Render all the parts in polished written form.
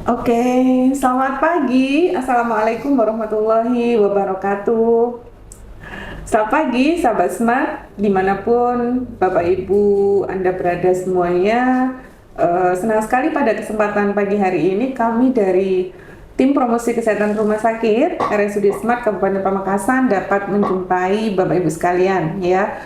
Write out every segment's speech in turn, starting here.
Oke, selamat pagi. Assalamualaikum warahmatullahi wabarakatuh. Selamat pagi, sahabat Smart, dimanapun Bapak Ibu Anda berada semuanya. Senang sekali pada kesempatan pagi hari ini kami dari Tim Promosi Kesehatan Rumah Sakit RSUD Smart Kabupaten Pamekasan dapat menjumpai Bapak Ibu sekalian ya.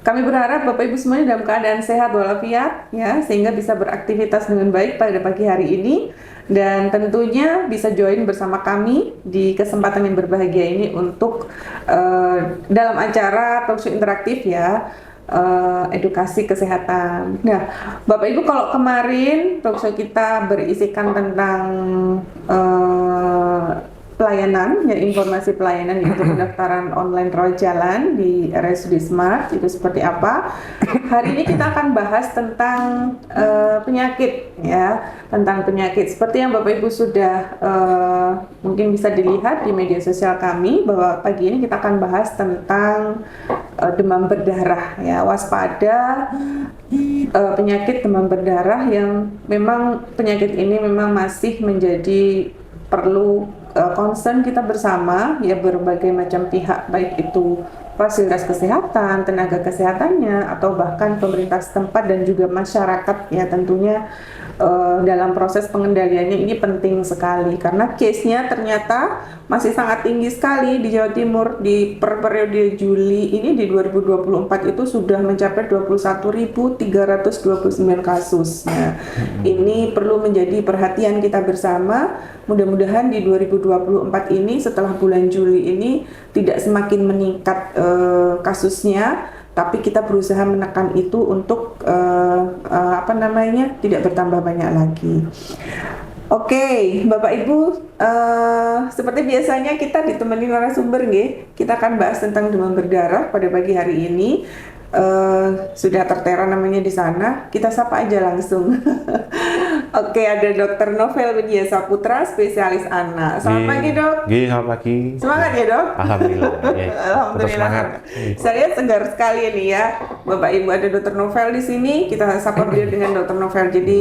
Kami berharap Bapak Ibu semuanya dalam keadaan sehat walafiat ya, sehingga bisa beraktivitas dengan baik pada pagi hari ini dan tentunya bisa join bersama kami di kesempatan yang berbahagia ini untuk dalam acara talkshow interaktif ya, edukasi kesehatan. Nah, Bapak Ibu, kalau kemarin talkshow kita berisikan tentang pelayanan, ya, informasi pelayanan yaitu pendaftaran online rawat jalan di RSUD Smart itu seperti apa. Hari ini kita akan bahas tentang penyakit ya, tentang penyakit seperti yang Bapak Ibu sudah mungkin bisa dilihat di media sosial kami bahwa pagi ini kita akan bahas tentang demam berdarah ya, waspada penyakit demam berdarah yang memang penyakit ini memang masih menjadi perlu concern kita bersama ya, berbagai macam pihak, baik itu fasilitas kesehatan, tenaga kesehatannya, atau bahkan pemerintah setempat dan juga masyarakat ya, tentunya dalam proses pengendaliannya ini penting sekali karena case-nya ternyata masih sangat tinggi sekali di Jawa Timur. Di periode Juli ini di 2024 itu sudah mencapai 21.329 kasus. Nah, ini perlu menjadi perhatian kita bersama. Mudah-mudahan di 2024 ini setelah bulan Juli ini tidak semakin meningkat kasusnya, tapi kita berusaha menekan itu untuk tidak bertambah banyak lagi. Oke, Bapak Ibu, seperti biasanya kita ditemani narasumber nggih. Kita akan bahas tentang demam berdarah pada pagi hari ini. Sudah tertera namanya di sana, kita sapa aja langsung. Oke, ada Dr. Novel Widya Saputra, spesialis anak. Selamat pagi, Dok. Selamat pagi. Semangat ya, Dok? Alhamdulillah. Alhamdulillah. Saya lihat segar sekali ini ya, Bapak Ibu. Ada Dr. Novel di sini. Kita sapa beliau dengan Dr. Novel. Jadi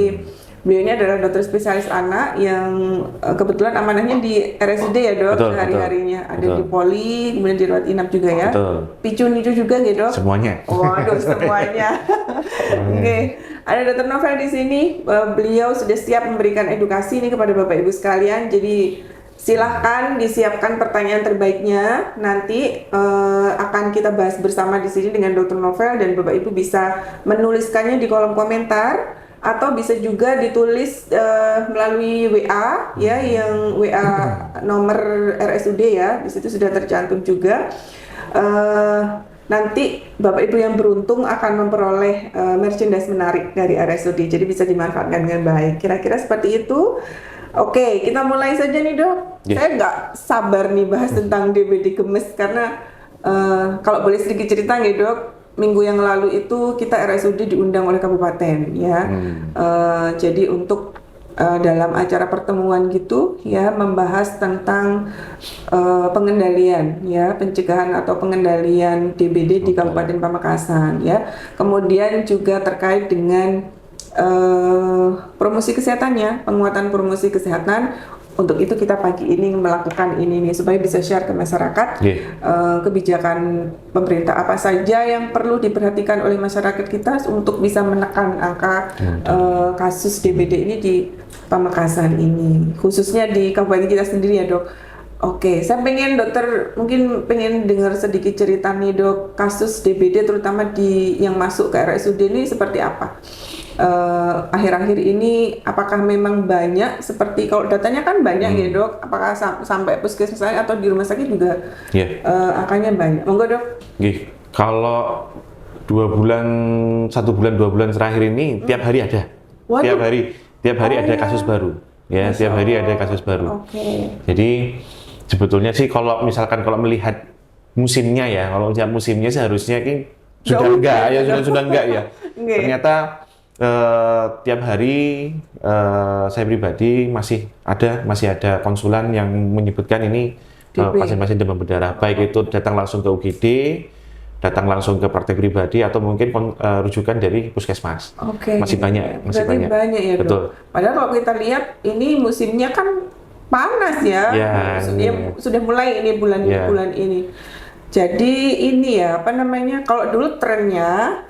beliau ini adalah dokter spesialis anak yang kebetulan amanahnya di RSUD ya, Dok, sehari-harinya. Ada di Poli, kemudian di rawat inap juga ya. Betul. Picun itu juga ya, Dok? Semuanya. Waduh, semuanya. Oke. Ada Dr. Novel di sini. Beliau sudah siap memberikan edukasi ini kepada Bapak Ibu sekalian. Jadi silahkan disiapkan pertanyaan terbaiknya. Nanti akan kita bahas bersama di sini dengan Dr. Novel, dan Bapak Ibu bisa menuliskannya di kolom komentar atau bisa juga ditulis melalui WA ya, yang WA nomor RSUD ya. Di situ sudah tercantum juga. Nanti Bapak Ibu yang beruntung akan memperoleh merchandise menarik dari RSUD, jadi bisa dimanfaatkan dengan baik. Kira-kira seperti itu. Oke, kita mulai saja nih, Dok. Saya nggak sabar nih bahas tentang DBD gemes karena kalau boleh sedikit cerita nih, Dok. Minggu yang lalu itu kita RSUD diundang oleh kabupaten ya. Jadi untuk dalam acara pertemuan gitu ya, membahas tentang pengendalian ya, pencegahan atau pengendalian DBD di Kabupaten Pamekasan ya. Kemudian juga terkait dengan promosi kesehatannya, penguatan promosi kesehatan. Untuk itu kita pagi ini melakukan ini nih supaya bisa share ke masyarakat kebijakan pemerintah apa saja yang perlu diperhatikan oleh masyarakat kita untuk bisa menekan angka kasus DBD ini di Pamekasan ini, khususnya di kabupaten kita sendiri ya, Dok. Oke, saya pengen dokter mungkin pengen dengar sedikit cerita nih, Dok, kasus DBD terutama di yang masuk ke RSUD ini seperti apa? Akhir-akhir ini apakah memang banyak, seperti kalau datanya kan banyak ya, Dok, apakah sampai puskesmas atau di rumah sakit juga angkanya banyak? Monggo, Dok. Kalau 1 bulan 2 bulan terakhir ini tiap hari ada. Waduh. Tiap hari ada kasus baru ya. Tiap hari ada kasus baru. Jadi sebetulnya sih kalau misalkan kalau melihat musimnya ya, kalau lihat musimnya seharusnya ini sudah enggak ya. Ternyata tiap hari saya pribadi masih ada konsulan yang menyebutkan ini pasien-pasien demam berdarah, baik itu datang langsung ke UGD datang langsung ke praktek pribadi atau mungkin rujukan dari puskesmas. Masih banyak, masih berarti banyak ya, Dok. Betul. Padahal kalau kita lihat ini musimnya kan panas ya, sudah mulai ini bulan ini. Jadi ini ya apa namanya? Kalau dulu trennya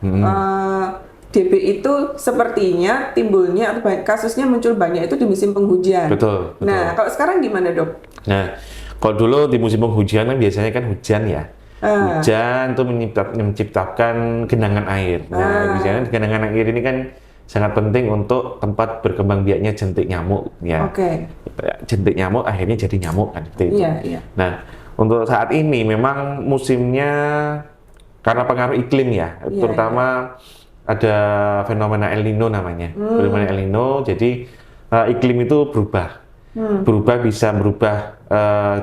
DB itu sepertinya timbulnya atau kasusnya muncul banyak itu di musim penghujan. Betul. Nah kalau sekarang gimana, Dok? Nah kalau dulu di musim penghujan kan biasanya kan hujan ya. Hujan tuh menciptakan genangan air. Nah biasanya genangan air ini kan sangat penting untuk tempat berkembang biaknya jentik nyamuk ya. Jentik nyamuk akhirnya jadi nyamuk kan itu. Nah, untuk saat ini memang musimnya karena pengaruh iklim ya, terutama ada fenomena El Nino namanya. Fenomena El Nino, jadi iklim itu berubah. Bisa berubah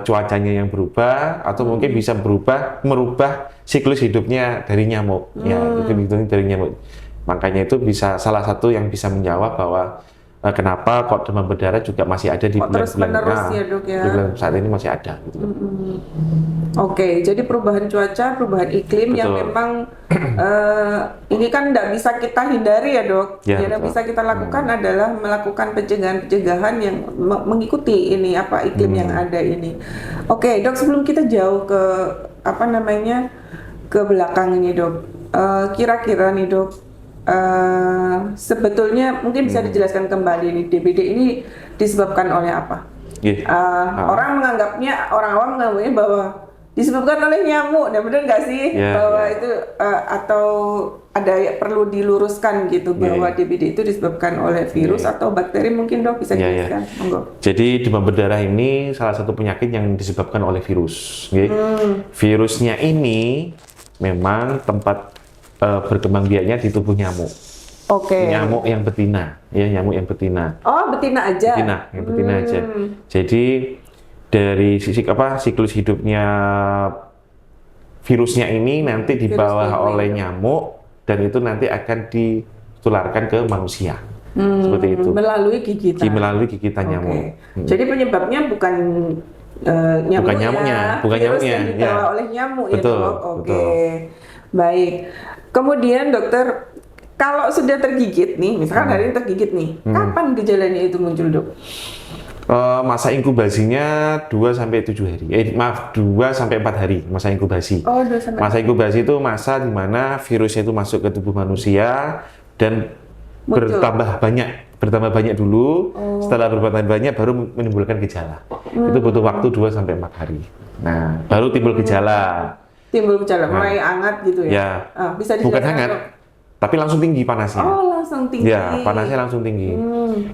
cuacanya yang berubah atau mungkin bisa merubah siklus hidupnya dari nyamuk. Ya, itu dari nyamuk. Makanya itu bisa salah satu yang bisa menjawab bahwa kenapa kok demam berdarah juga masih ada di bulan-bulan ya, Dok, ya? bulan saat ini masih ada. Gitu. Jadi perubahan cuaca, perubahan iklim yang memang ini kan tidak bisa kita hindari ya, Dok. Yang bisa kita lakukan adalah melakukan pencegahan yang mengikuti ini apa iklim yang ada ini. Dok, sebelum kita jauh ke apa namanya ke belakang ini, Dok, kira-kira nih, Dok. Sebetulnya mungkin bisa dijelaskan kembali nih DBD ini disebabkan oleh apa? Orang awam menganggapnya bahwa disebabkan oleh nyamuk, nah benar nggak sih bahwa itu atau ada perlu diluruskan gitu bahwa DBD itu disebabkan oleh virus atau bakteri mungkin, Dok, bisa dijelaskan? Jadi demam berdarah ini salah satu penyakit yang disebabkan oleh virus. Virusnya ini memang tempat berkembang biaknya di tubuh nyamuk. Nyamuk yang betina, nyamuk yang betina. Betina aja. Yang betina aja. Jadi dari siklus hidupnya virusnya ini nanti dibawa oleh nyamuk dan itu nanti akan ditularkan ke manusia. Seperti itu. Melalui gigitan. Melalui gigitan nyamuk. Jadi penyebabnya bukan nyamuknya, virus yang dibawa oleh nyamuk. Betul. Baik. Kemudian, Dokter, kalau sudah tergigit nih, misalkan hari ini tergigit nih, kapan gejalanya itu muncul, Dok? Masa inkubasinya 2-7 hari. 2-4 hari masa inkubasi. Masa inkubasi itu masa di mana virusnya itu masuk ke tubuh manusia dan bertambah banyak dulu. Setelah bertambah banyak baru menimbulkan gejala. Itu butuh waktu 2-4 hari. Nah, baru timbul gejala. Mulai hangat gitu ya? Bisa bukan hangat, tapi langsung tinggi panasnya. Langsung tinggi. Ya, panasnya langsung tinggi.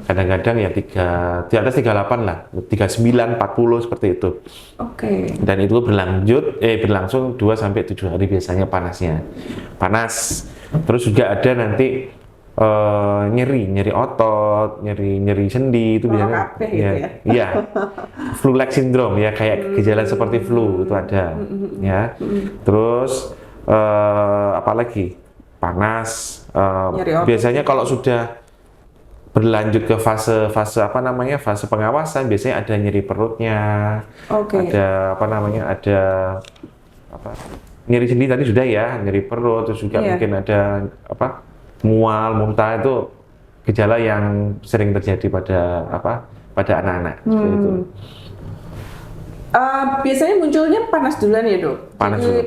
Kadang-kadang ya di atas 38 lah, 39, 40 seperti itu. Dan itu berlangsung 2-7 hari biasanya panasnya. Panas. Terus juga ada nanti nyeri otot, nyeri sendi itu biasanya. Flu-like syndrome ya, kayak gejala seperti flu itu ada. Terus apalagi panas. Biasanya kalau sudah berlanjut ke fase pengawasan biasanya ada nyeri perutnya. Ada nyeri sendi tadi sudah ya, nyeri perut, terus juga mungkin ada mual, muntah, itu gejala yang sering terjadi pada anak-anak. Itu. Biasanya munculnya panas duluan ya, Dok?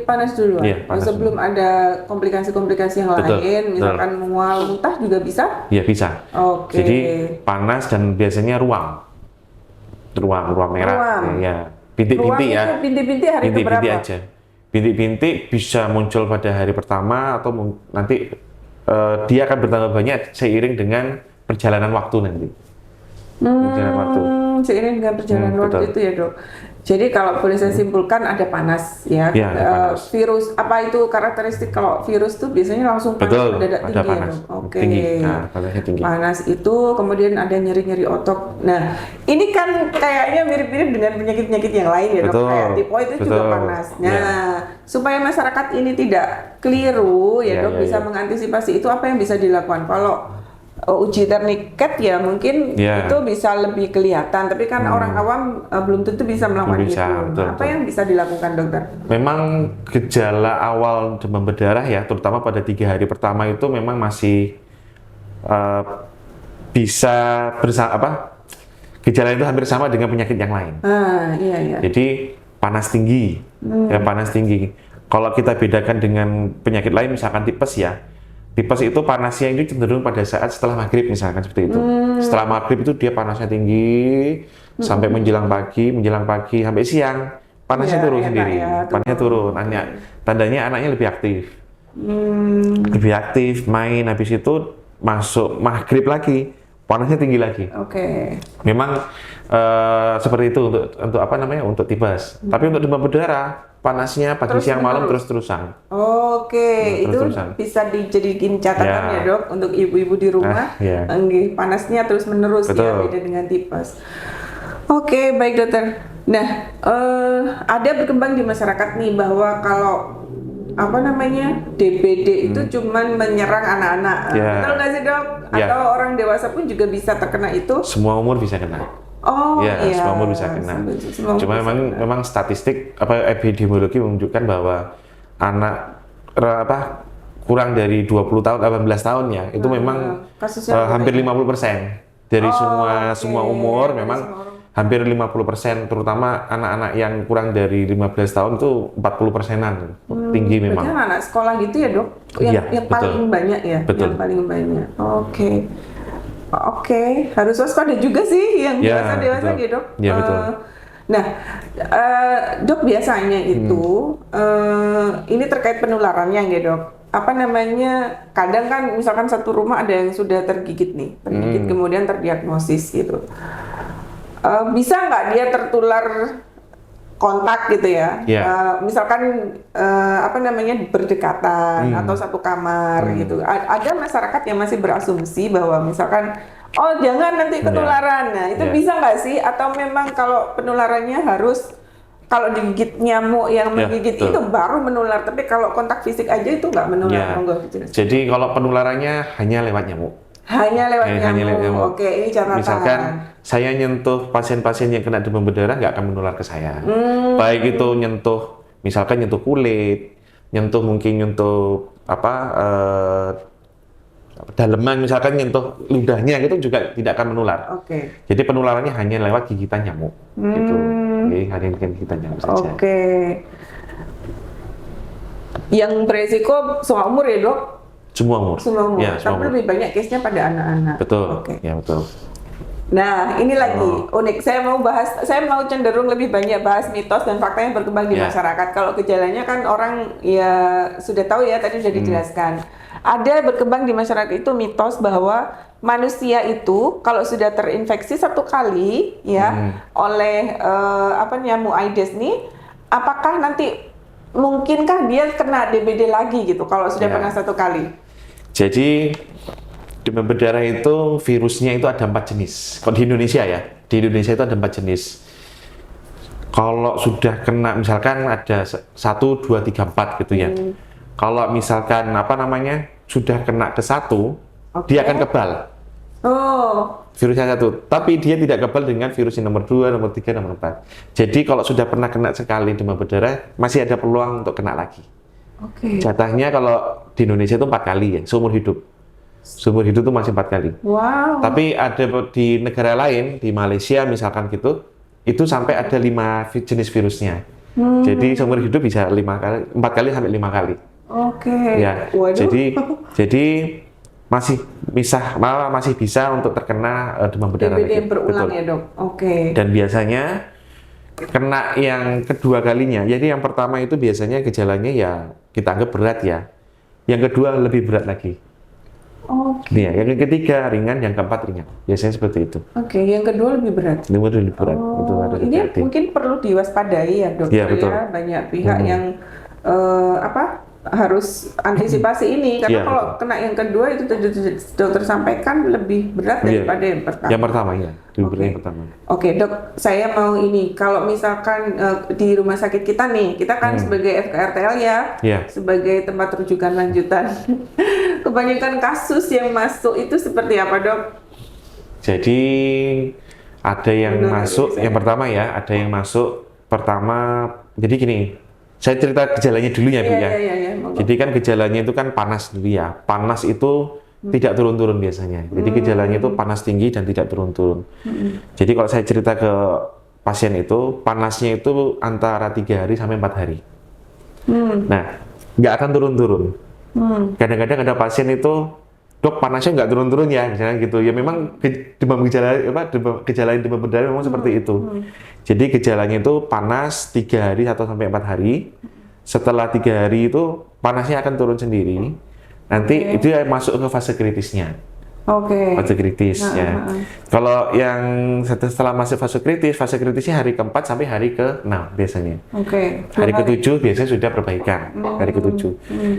Panas duluan. Sebelum ada komplikasi-komplikasi yang lain, misalkan mual, muntah juga bisa? Iya, bisa. Jadi panas dan biasanya ruam merah. Bintik-bintik ya. Bintik-bintik hari keberapa? Bintik aja. Bintik-bintik bisa muncul pada hari pertama atau nanti dia akan bertambah banyak seiring dengan perjalanan waktu nanti. Seiring dengan perjalanan waktu itu ya, Dok. Jadi kalau boleh saya simpulkan ada panas ya. Panas. Virus apa itu karakteristik kalau virus tuh biasanya langsung panas mendadak tinggi panas. Ya, Dok. Panasnya tinggi. Panas itu kemudian ada nyeri-nyeri otot. Nah, ini kan kayaknya mirip-mirip dengan penyakit-penyakit yang lain ya, Dok. Kayak tifoid itu juga panas. Nah, supaya masyarakat ini tidak keliru ya, Dok, bisa mengantisipasi itu apa yang bisa dilakukan? Kalau uji terniket ya mungkin itu bisa lebih kelihatan, tapi kan orang awam belum tentu bisa melakukan itu. Apa yang bisa dilakukan dokter? Memang gejala awal demam berdarah ya, terutama pada 3 hari pertama itu memang masih bisa bersama gejala itu hampir sama dengan penyakit yang lain. Iya. Jadi panas tinggi, ya panas tinggi. Kalau kita bedakan dengan penyakit lain, misalkan tipes ya. Tipes itu panasnya itu cenderung pada saat setelah maghrib misalkan seperti itu. Setelah maghrib itu dia panasnya tinggi sampai menjelang pagi sampai siang panasnya turun sendiri. Panasnya turun. Tandanya anaknya lebih aktif. Lebih aktif, main, habis itu masuk maghrib lagi panasnya tinggi lagi. Memang seperti itu untuk apa namanya, untuk tipes. Tapi untuk demam berdarah panasnya pagi siang malam terus-terusan. Itu bisa dijadikan catatan ya dok untuk ibu-ibu di rumah. Panasnya terus-menerus ya, beda dengan tipes. Baik dokter. Nah, ada berkembang di masyarakat nih bahwa kalau DBD itu cuman menyerang anak-anak. Betul nggak sih dok? Atau orang dewasa pun juga bisa terkena itu? Semua umur bisa kena. Semua umur bisa kena. Cuma memang statistik epidemiologi menunjukkan bahwa anak kurang dari 20 tahun, 18 tahun ya, itu memang hampir 50% dari semua umur memang hampir 50%, terutama anak-anak yang kurang dari 15 tahun itu 40%-an, tinggi memang. Berarti anak sekolah gitu ya dok? Yang paling banyak ya? Betul. Yang paling banyak. Harus waspada juga sih yang dewasa gitu dok. Betul. Nah, dok biasanya itu ini terkait penularannya ya dok. Kadang kan misalkan satu rumah ada yang sudah tergigit kemudian terdiagnosis gitu. Bisa nggak dia tertular kontak gitu ya? Misalkan berdekatan atau satu kamar gitu. Ada masyarakat yang masih berasumsi bahwa misalkan jangan nanti ketularan. Nah, itu bisa nggak sih? Atau memang kalau penularannya harus kalau digigit nyamuk yang menggigit itu baru menular, tapi kalau kontak fisik aja itu nggak menular. Jadi kalau penularannya hanya lewat nyamuk. Hanya lewat nyamuk. Ini catatan. Misalkan saya nyentuh pasien-pasien yang kena demam berdarah nggak akan menular ke saya. Baik itu misalkan nyentuh kulit, nyentuh daleman, misalkan nyentuh ludahnya itu juga tidak akan menular. Jadi penularannya hanya lewat gigitan nyamuk. Gitu. Hanya gigitan nyamuk saja. Yang beresiko semua umur ya dok? Semua umur. Tapi lebih banyak case-nya pada anak-anak. Betul. Betul. Nah, ini lagi unik. Saya mau cenderung lebih banyak bahas mitos dan fakta yang berkembang di masyarakat. Kalau gejalanya kan orang ya sudah tahu ya, tadi sudah dijelaskan. Ada berkembang di masyarakat itu mitos bahwa manusia itu kalau sudah terinfeksi satu kali oleh nyamuk Aedes nih, apakah nanti mungkinkah dia kena DBD lagi gitu kalau sudah pernah satu kali? Jadi demam berdarah itu virusnya itu ada 4 jenis. Kalau di Indonesia ya, di Indonesia itu ada 4 jenis. Kalau sudah kena misalkan ada 1, 2, 3, 4 gitu ya. Kalau misalkan sudah kena ke 1, dia akan kebal. Virusnya 1, tapi dia tidak kebal dengan virus yang nomor 2, nomor 3, nomor 4. Jadi kalau sudah pernah kena sekali demam berdarah, masih ada peluang untuk kena lagi. Jatahnya kalau di Indonesia itu 4 kali ya, seumur hidup. Seumur hidup itu masih 4 kali. Tapi ada di negara lain, di Malaysia misalkan gitu, itu sampai ada 5 jenis virusnya. Jadi seumur hidup bisa 4 kali sampai 5 kali. Jadi masih bisa untuk terkena demam berdarah. DBD berulang ya dok. Dan biasanya kena yang kedua kalinya. Jadi yang pertama itu biasanya gejalanya ya kita anggap berat ya. Yang kedua lebih berat lagi. Yang ketiga ringan, yang keempat ringan. Biasanya seperti itu. Yang kedua lebih berat. Lebih berat. Ini mungkin perlu diwaspadai ya dok. Betul. Banyak pihak yang harus antisipasi ini karena kalau kena yang kedua itu dokter sampaikan lebih berat daripada yang pertama. Yang pertama ya, lebih berat yang pertama. Oke, Dok, saya mau ini kalau misalkan di rumah sakit kita nih, kita kan sebagai FKRTL ya, sebagai tempat rujukan lanjutan. Kebanyakan kasus yang masuk itu seperti apa, Dok? Jadi ada yang masuk, yang pertama ya, ada yang masuk pertama. Jadi gini. Saya cerita gejalanya dulu ya, Bu ya. Jadi kan gejalanya itu kan panas dulu ya. Panas itu tidak turun-turun biasanya. Jadi gejalanya itu panas tinggi dan tidak turun-turun. Jadi kalau saya cerita ke pasien itu, panasnya itu antara 3 hari sampai 4 hari. Nah, nggak akan turun-turun. Kadang-kadang ada pasien itu, dok panasnya nggak turun-turun ya, misalnya gitu. Ya memang gejala demam berdarah memang seperti itu. Jadi gejalanya itu panas 3 hari atau sampai 4 hari. Setelah 3 hari itu panasnya akan turun sendiri. Nanti itu masuk ke fase kritisnya. Fase kritis ya. Kalau yang setelah masuk fase kritisnya hari ke-4 sampai hari ke-6 biasanya. Hari ke-7 biasanya sudah perbaikan. Hari ke-7.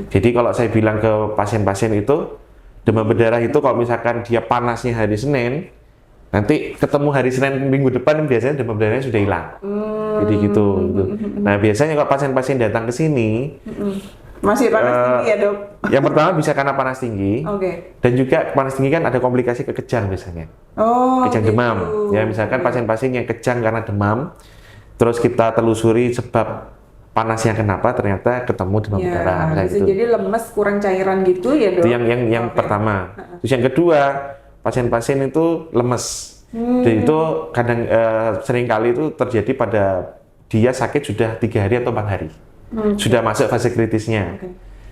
Jadi kalau saya bilang ke pasien-pasien itu, demam berdarah itu kalau misalkan dia panasnya hari Senin, nanti ketemu hari Senin minggu depan biasanya demam berdarahnya sudah hilang. Jadi gitu. Nah biasanya kalau pasien-pasien datang ke sini masih panas tinggi ya, Dok? Yang pertama bisa karena panas tinggi. Dan juga panas tinggi kan ada komplikasi ke kejang biasanya. Kejang gitu. Demam. Ya misalkan pasien-pasien yang kejang karena demam, terus kita telusuri sebab panasnya kenapa, ternyata ketemu demam berdarah. Gitu. Jadi lemes, kurang cairan gitu ya, Dok? Itu yang pertama. Terus yang kedua, pasien-pasien itu lemes. Dan itu kadang seringkali itu terjadi pada dia sakit sudah 3 hari atau 4 hari. Sudah masuk fase kritisnya.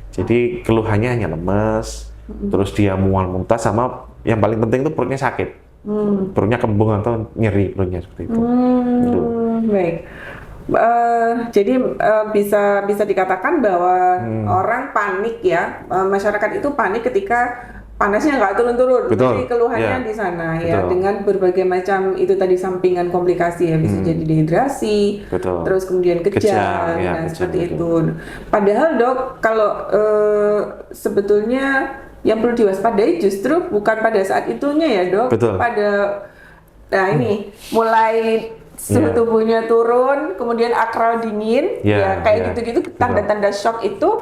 Jadi keluhannya hanya lemes, terus dia mual muntah, sama yang paling penting itu perutnya sakit. Perutnya kembung atau nyeri perutnya seperti itu. Baik. Jadi bisa dikatakan bahwa orang panik ya, masyarakat itu panik ketika panasnya nggak turun-turun, jadi keluhannya di sana ya, dengan berbagai macam itu tadi sampingan komplikasi ya, bisa jadi dehidrasi, terus kemudian kejang, seperti itu. Padahal, Dok, kalau sebetulnya yang perlu diwaspadai justru bukan pada saat itunya ya, Dok, ini mulai suhu tubuhnya turun, kemudian akral dingin, kayak gitu-gitu, tanda-tanda shock itu.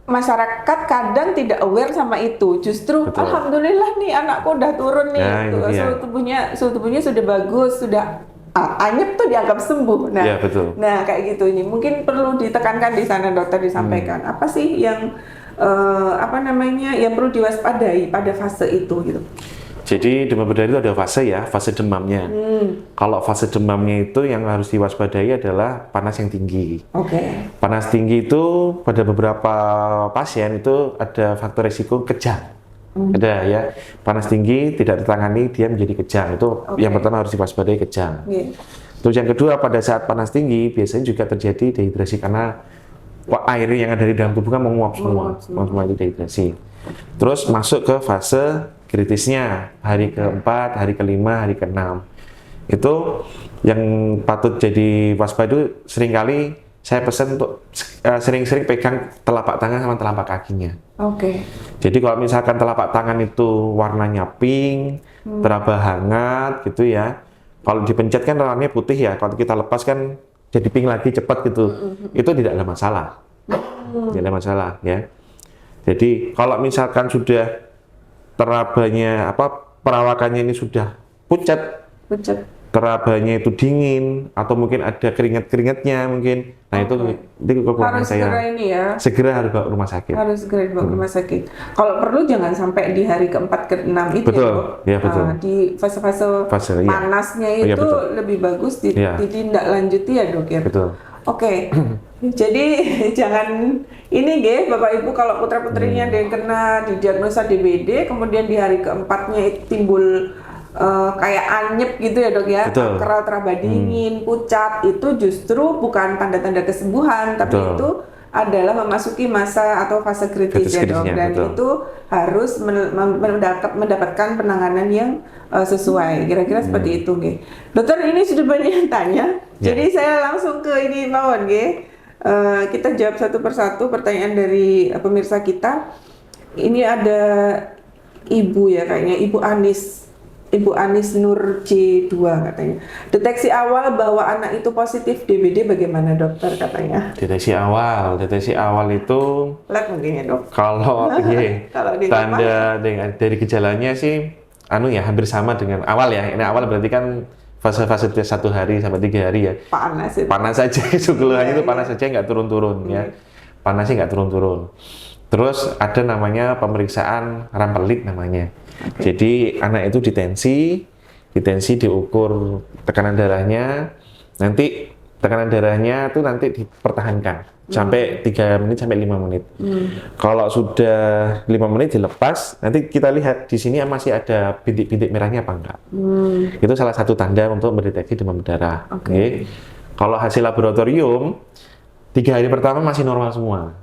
Masyarakat kadang tidak aware sama itu. Justru alhamdulillah nih anakku udah turun nih, suhu tubuhnya sudah bagus, sudah anyep tuh dianggap sembuh. Nah kayak gitu, ini mungkin perlu ditekankan di sana, dokter, disampaikan apa sih yang yang perlu diwaspadai pada fase itu gitu. Jadi demam berdarah itu ada fase ya, fase demamnya. Kalau fase demamnya itu yang harus diwaspadai adalah panas yang tinggi. Panas tinggi itu pada beberapa pasien itu ada faktor risiko kejang. Ada ya, panas tinggi tidak ditangani dia menjadi kejang. Itu yang pertama harus diwaspadai, kejang. Terus yang kedua, pada saat panas tinggi biasanya juga terjadi dehidrasi karena air yang ada di dalam tubuh kan menguap semua itu dehidrasi. Terus masuk ke fase kritisnya, hari ke-4, hari ke-5, hari ke-6. Itu yang patut jadi waspada. Seringkali saya pesan untuk sering-sering pegang telapak tangan sama telapak kakinya. Jadi kalau misalkan telapak tangan itu warnanya pink, teraba hangat gitu ya. Kalau dipencet kan warnanya putih ya, kalau kita lepas kan jadi pink lagi cepat gitu. Itu tidak ada masalah. Tidak ada masalah ya. Jadi kalau misalkan sudah terabanya perawakannya ini sudah pucat, terabanya itu dingin atau mungkin ada keringat-keringatnya mungkin, nah itu harus segera segera harus bawa ke rumah sakit. Rumah sakit. Kalau perlu jangan sampai di hari ke-4 ke-6 itu. Betul. Di fase panasnya itu lebih bagus ditindaklanjuti ya, Dok ya. Jadi jangan ini Bapak Ibu, kalau putra-putrinya ada yang kena didiagnosa DBD, kemudian di hari ke-4-nya timbul kayak anyep gitu ya, Dok ya, akral teraba dingin, pucat, itu justru bukan tanda-tanda kesembuhan, tapi itu adalah memasuki masa atau fase kritis ya, Dok, dan itu harus mendapatkan penanganan yang sesuai. Kira-kira seperti itu, Dokter. Ini sudah banyak yang tanya, jadi saya langsung ke ini mawon, kita jawab satu persatu pertanyaan dari pemirsa kita. Ini ada Ibu ya kayaknya, Ibu Anis Nur J2 katanya. Deteksi awal bahwa anak itu positif DBD bagaimana dokter katanya? Deteksi awal itu Lab mungkin ya dok? kalau Kalau di tanda dari gejalanya sih ya hampir sama dengan awal ya. Ini awal berarti kan fase-fase 1 hari sampai 3 hari ya. Panas itu. Panas saja, keluhannya itu panas saja, nggak turun-turun ya. Panasnya nggak turun-turun. Terus ada namanya pemeriksaan rampelit namanya. Jadi anak itu ditensi diukur tekanan darahnya, nanti tekanan darahnya itu nanti dipertahankan sampai 3 menit sampai 5 menit. Kalau sudah 5 menit dilepas, nanti kita lihat di sini masih ada bintik-bintik merahnya apa enggak. Itu salah satu tanda untuk mendeteksi demam berdarah. Okay. Kalau hasil laboratorium 3 hari pertama masih normal semua.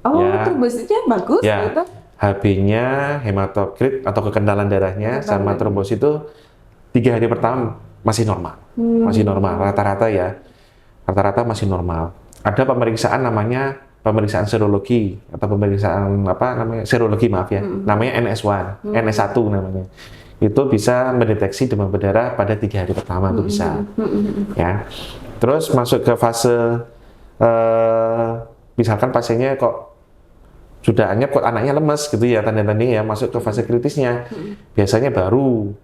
Oh, trombositnya bagus ya. gitu. HB-nya, hematokrit atau kekentalan darahnya sama trombosit itu 3 hari pertama masih normal. Masih normal, rata-rata ya. Rata-rata masih normal. Ada pemeriksaan namanya pemeriksaan serologi atau pemeriksaan serologi ya. Namanya NS1, NS1 namanya. Itu bisa mendeteksi demam berdarah pada 3 hari pertama itu bisa. Ya. Terus masuk ke fase misalkan pasiennya kok sudah anyep, kok anaknya lemes gitu ya, tanda-tandanya ya, masuk ke fase kritisnya. Biasanya baru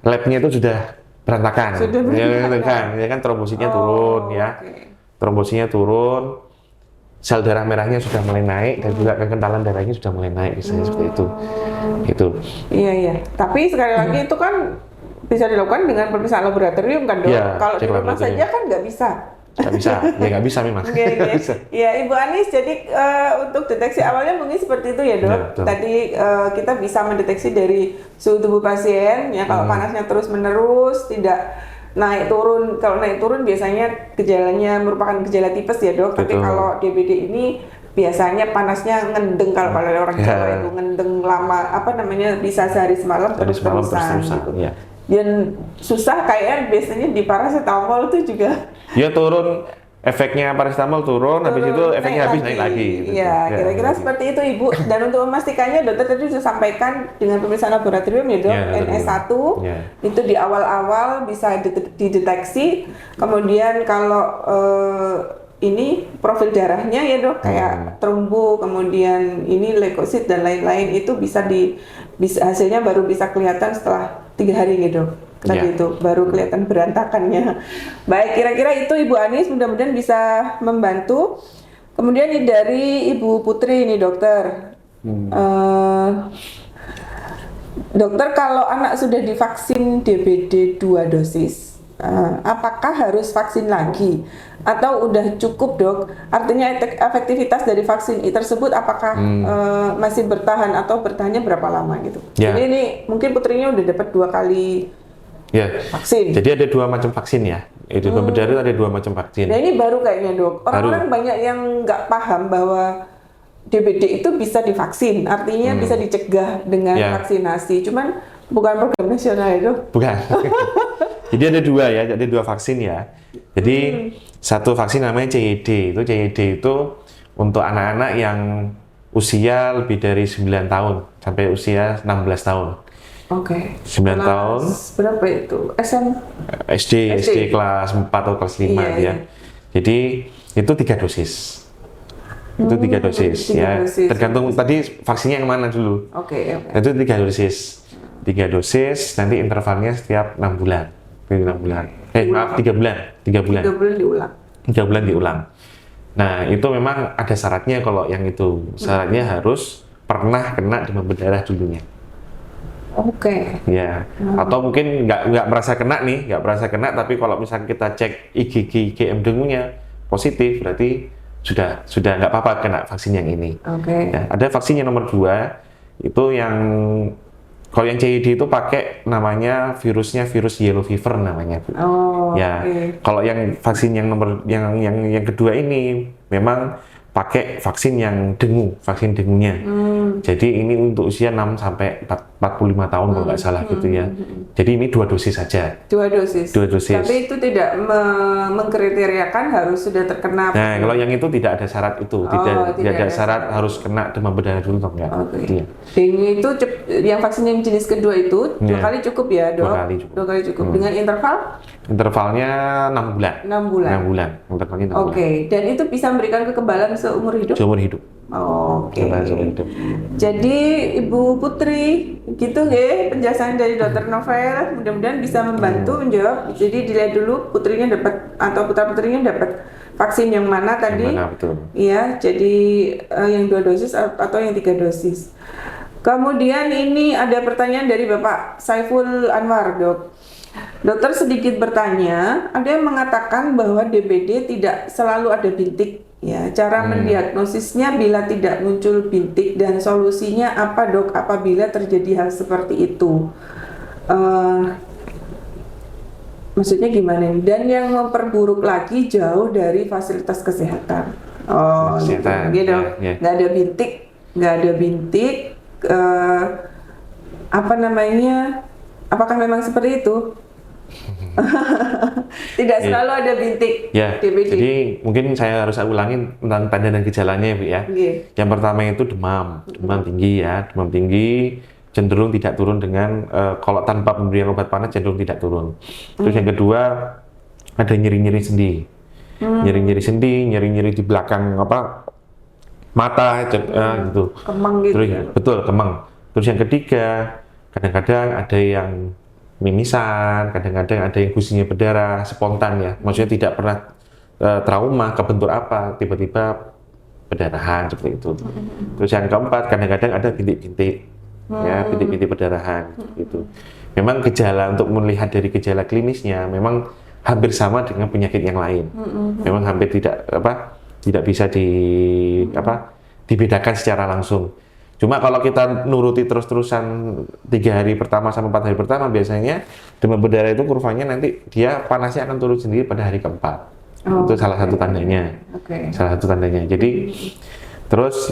labnya itu sudah berantakan. Ya kan trombositnya turun ya. Trombositnya turun, sel darah merahnya sudah mulai naik dan juga kekentalan darahnya sudah mulai naik, misalnya seperti itu. Gitu. Iya. Tapi sekali lagi itu kan bisa dilakukan dengan pemeriksaan laboratorium kan dok? Ya, kalau di rumah saja kan nggak bisa. Nggak bisa, ya nggak bisa memang. Ya Ibu Anis, jadi untuk deteksi awalnya mungkin seperti itu ya dok. Ya, tadi kita bisa mendeteksi dari suhu tubuh pasien, ya kalau panasnya terus menerus, tidak naik turun. Kalau naik turun biasanya gejalanya merupakan gejala tipes ya dok. Tapi kalau DBD ini biasanya panasnya ngendeng, kalau orang Jawa itu ngendeng lama, bisa sehari semalam terus-terusan gitu. Ya. Dan susah kayak biasanya di paracetamol itu juga. Ya turun, efeknya paracetamol turun, habis itu efeknya habis naik lagi. Gitu. Ya, kira-kira seperti itu Ibu. Dan untuk memastikannya dokter tadi sudah sampaikan dengan pemeriksaan laboratorium ya dok, NS1 itu di awal-awal bisa dideteksi. Kemudian kalau ini profil darahnya ya dok, kayak trombo, kemudian ini leukosit dan lain-lain itu bisa hasilnya baru bisa kelihatan setelah 3 hari gitu. Tadi itu baru kelihatan berantakannya. Baik, kira-kira itu Ibu Anis, mudah-mudahan bisa membantu. Kemudian dari Ibu Putri ini dokter. Dokter, kalau anak sudah divaksin DBD 2 dosis, apakah harus vaksin lagi atau udah cukup dok? Artinya efektivitas dari vaksin tersebut apakah masih bertahan atau bertahannya berapa lama gitu? Jadi ini mungkin putrinya udah dapat 2 kali vaksin. Jadi ada 2 macam vaksin ya. Itu demam berdarah ada 2 macam vaksin. Nah ini baru kayaknya dok. Orang-orang banyak yang nggak paham bahwa DBD itu bisa divaksin, artinya bisa dicegah dengan vaksinasi. Cuman bukan program nasional itu. Bukan. Jadi ada 2 ya, ada 2 vaksin ya. Jadi satu vaksin namanya CYD. CYD itu untuk anak-anak yang usia lebih dari 9 tahun sampai usia 16 tahun. Oke. 9 tahun. Berapa itu? SD kelas 4 atau kelas 5 ya. Jadi itu 3 dosis. Itu 3 dosis ya. Tergantung tadi vaksinnya yang mana dulu. Oke. Itu 3 dosis. 3 dosis, nanti intervalnya setiap 6 bulan. 6 bulan. Maaf, 3 bulan. 3 bulan. 3 bulan diulang. 3 bulan diulang. Nah, itu memang ada syaratnya kalau yang itu. Syaratnya harus pernah kena demam berdarah dulunya. Oke. Ya. Atau mungkin nggak merasa kena nih, tapi kalau misalnya kita cek IgG, IgM dengunya positif, berarti sudah nggak apa-apa kena vaksin yang ini. Oke. Ya, ada vaksin yang nomor 2, itu yang kalau yang CID itu pakai namanya virus yellow fever namanya. Kalau yang vaksin yang nomor yang kedua ini memang pakai vaksin yang vaksin dengunya. Jadi ini untuk usia 6 sampai 45 tahun kalau nggak salah gitu ya. Jadi ini 2 dosis saja. 2 dosis. 2 dosis. Tapi itu tidak mengkriteriakan harus sudah terkena. Nah, kalau yang itu tidak ada syarat itu, tidak ada syarat harus kena demam berdarah dulu atau enggak. Okay. Dengue itu yang vaksin yang jenis kedua itu 2 kali cukup ya, Dok? 2 kali cukup. 2 kali cukup. Dengan interval? Intervalnya 6 bulan. 6 bulan. 6 bulan. Intervalnya 6 bulan. Oke. Dan itu bisa memberikan kekebalan seumur hidup? Seumur hidup. Oke. Jadi Ibu Putri, gitu ya penjelasan dari Dokter Novel, mudah-mudahan bisa membantu menjawab. Jadi dilihat dulu putrinya dapat atau putra-putrinya dapat vaksin yang mana tadi? Yang mana, betul. Iya, jadi yang 2 dosis atau yang 3 dosis. Kemudian ini ada pertanyaan dari Bapak Saiful Anwar, Dok. Dokter sedikit bertanya, ada yang mengatakan bahwa DBD tidak selalu ada bintik. Ya, cara mendiagnosisnya bila tidak muncul bintik dan solusinya apa, Dok, apabila terjadi hal seperti itu? Maksudnya gimana nih? Dan yang memperburuk lagi jauh dari fasilitas kesehatan. Oh, kesehatan, gitu. Ya. Nggak ada bintik. Apa namanya? Apakah memang seperti itu? Tidak selalu ada bintik DBD. Jadi mungkin saya harus ulangin tentang tanda dan gejalanya ya Bu ya. Yang pertama itu demam tinggi ya, demam tinggi cenderung tidak turun dengan kalau tanpa pemberian obat panas cenderung tidak turun. Terus yang kedua ada nyeri-nyeri sendi, nyeri-nyeri sendi, nyeri-nyeri di belakang mata gitu. Kemang gitu. Terus, ya? Betul kemang. Terus yang ketiga kadang-kadang ada yang mimisan, kadang-kadang ada yang gusinya berdarah spontan ya, maksudnya tidak pernah trauma, kebentur apa, tiba-tiba perdarahan seperti itu. Terus yang keempat, kadang-kadang ada bintik-bintik, ya bintik-bintik perdarahan gitu. Memang gejala untuk melihat dari gejala klinisnya, memang hampir sama dengan penyakit yang lain. Memang hampir tidak bisa dibedakan secara langsung. Cuma kalau kita nuruti terus-terusan 3 hari pertama sampai 4 hari pertama, biasanya demam berdarah itu kurvanya nanti dia panasnya akan turun sendiri pada hari keempat. Itu salah satu tandanya. Salah satu tandanya. Jadi terus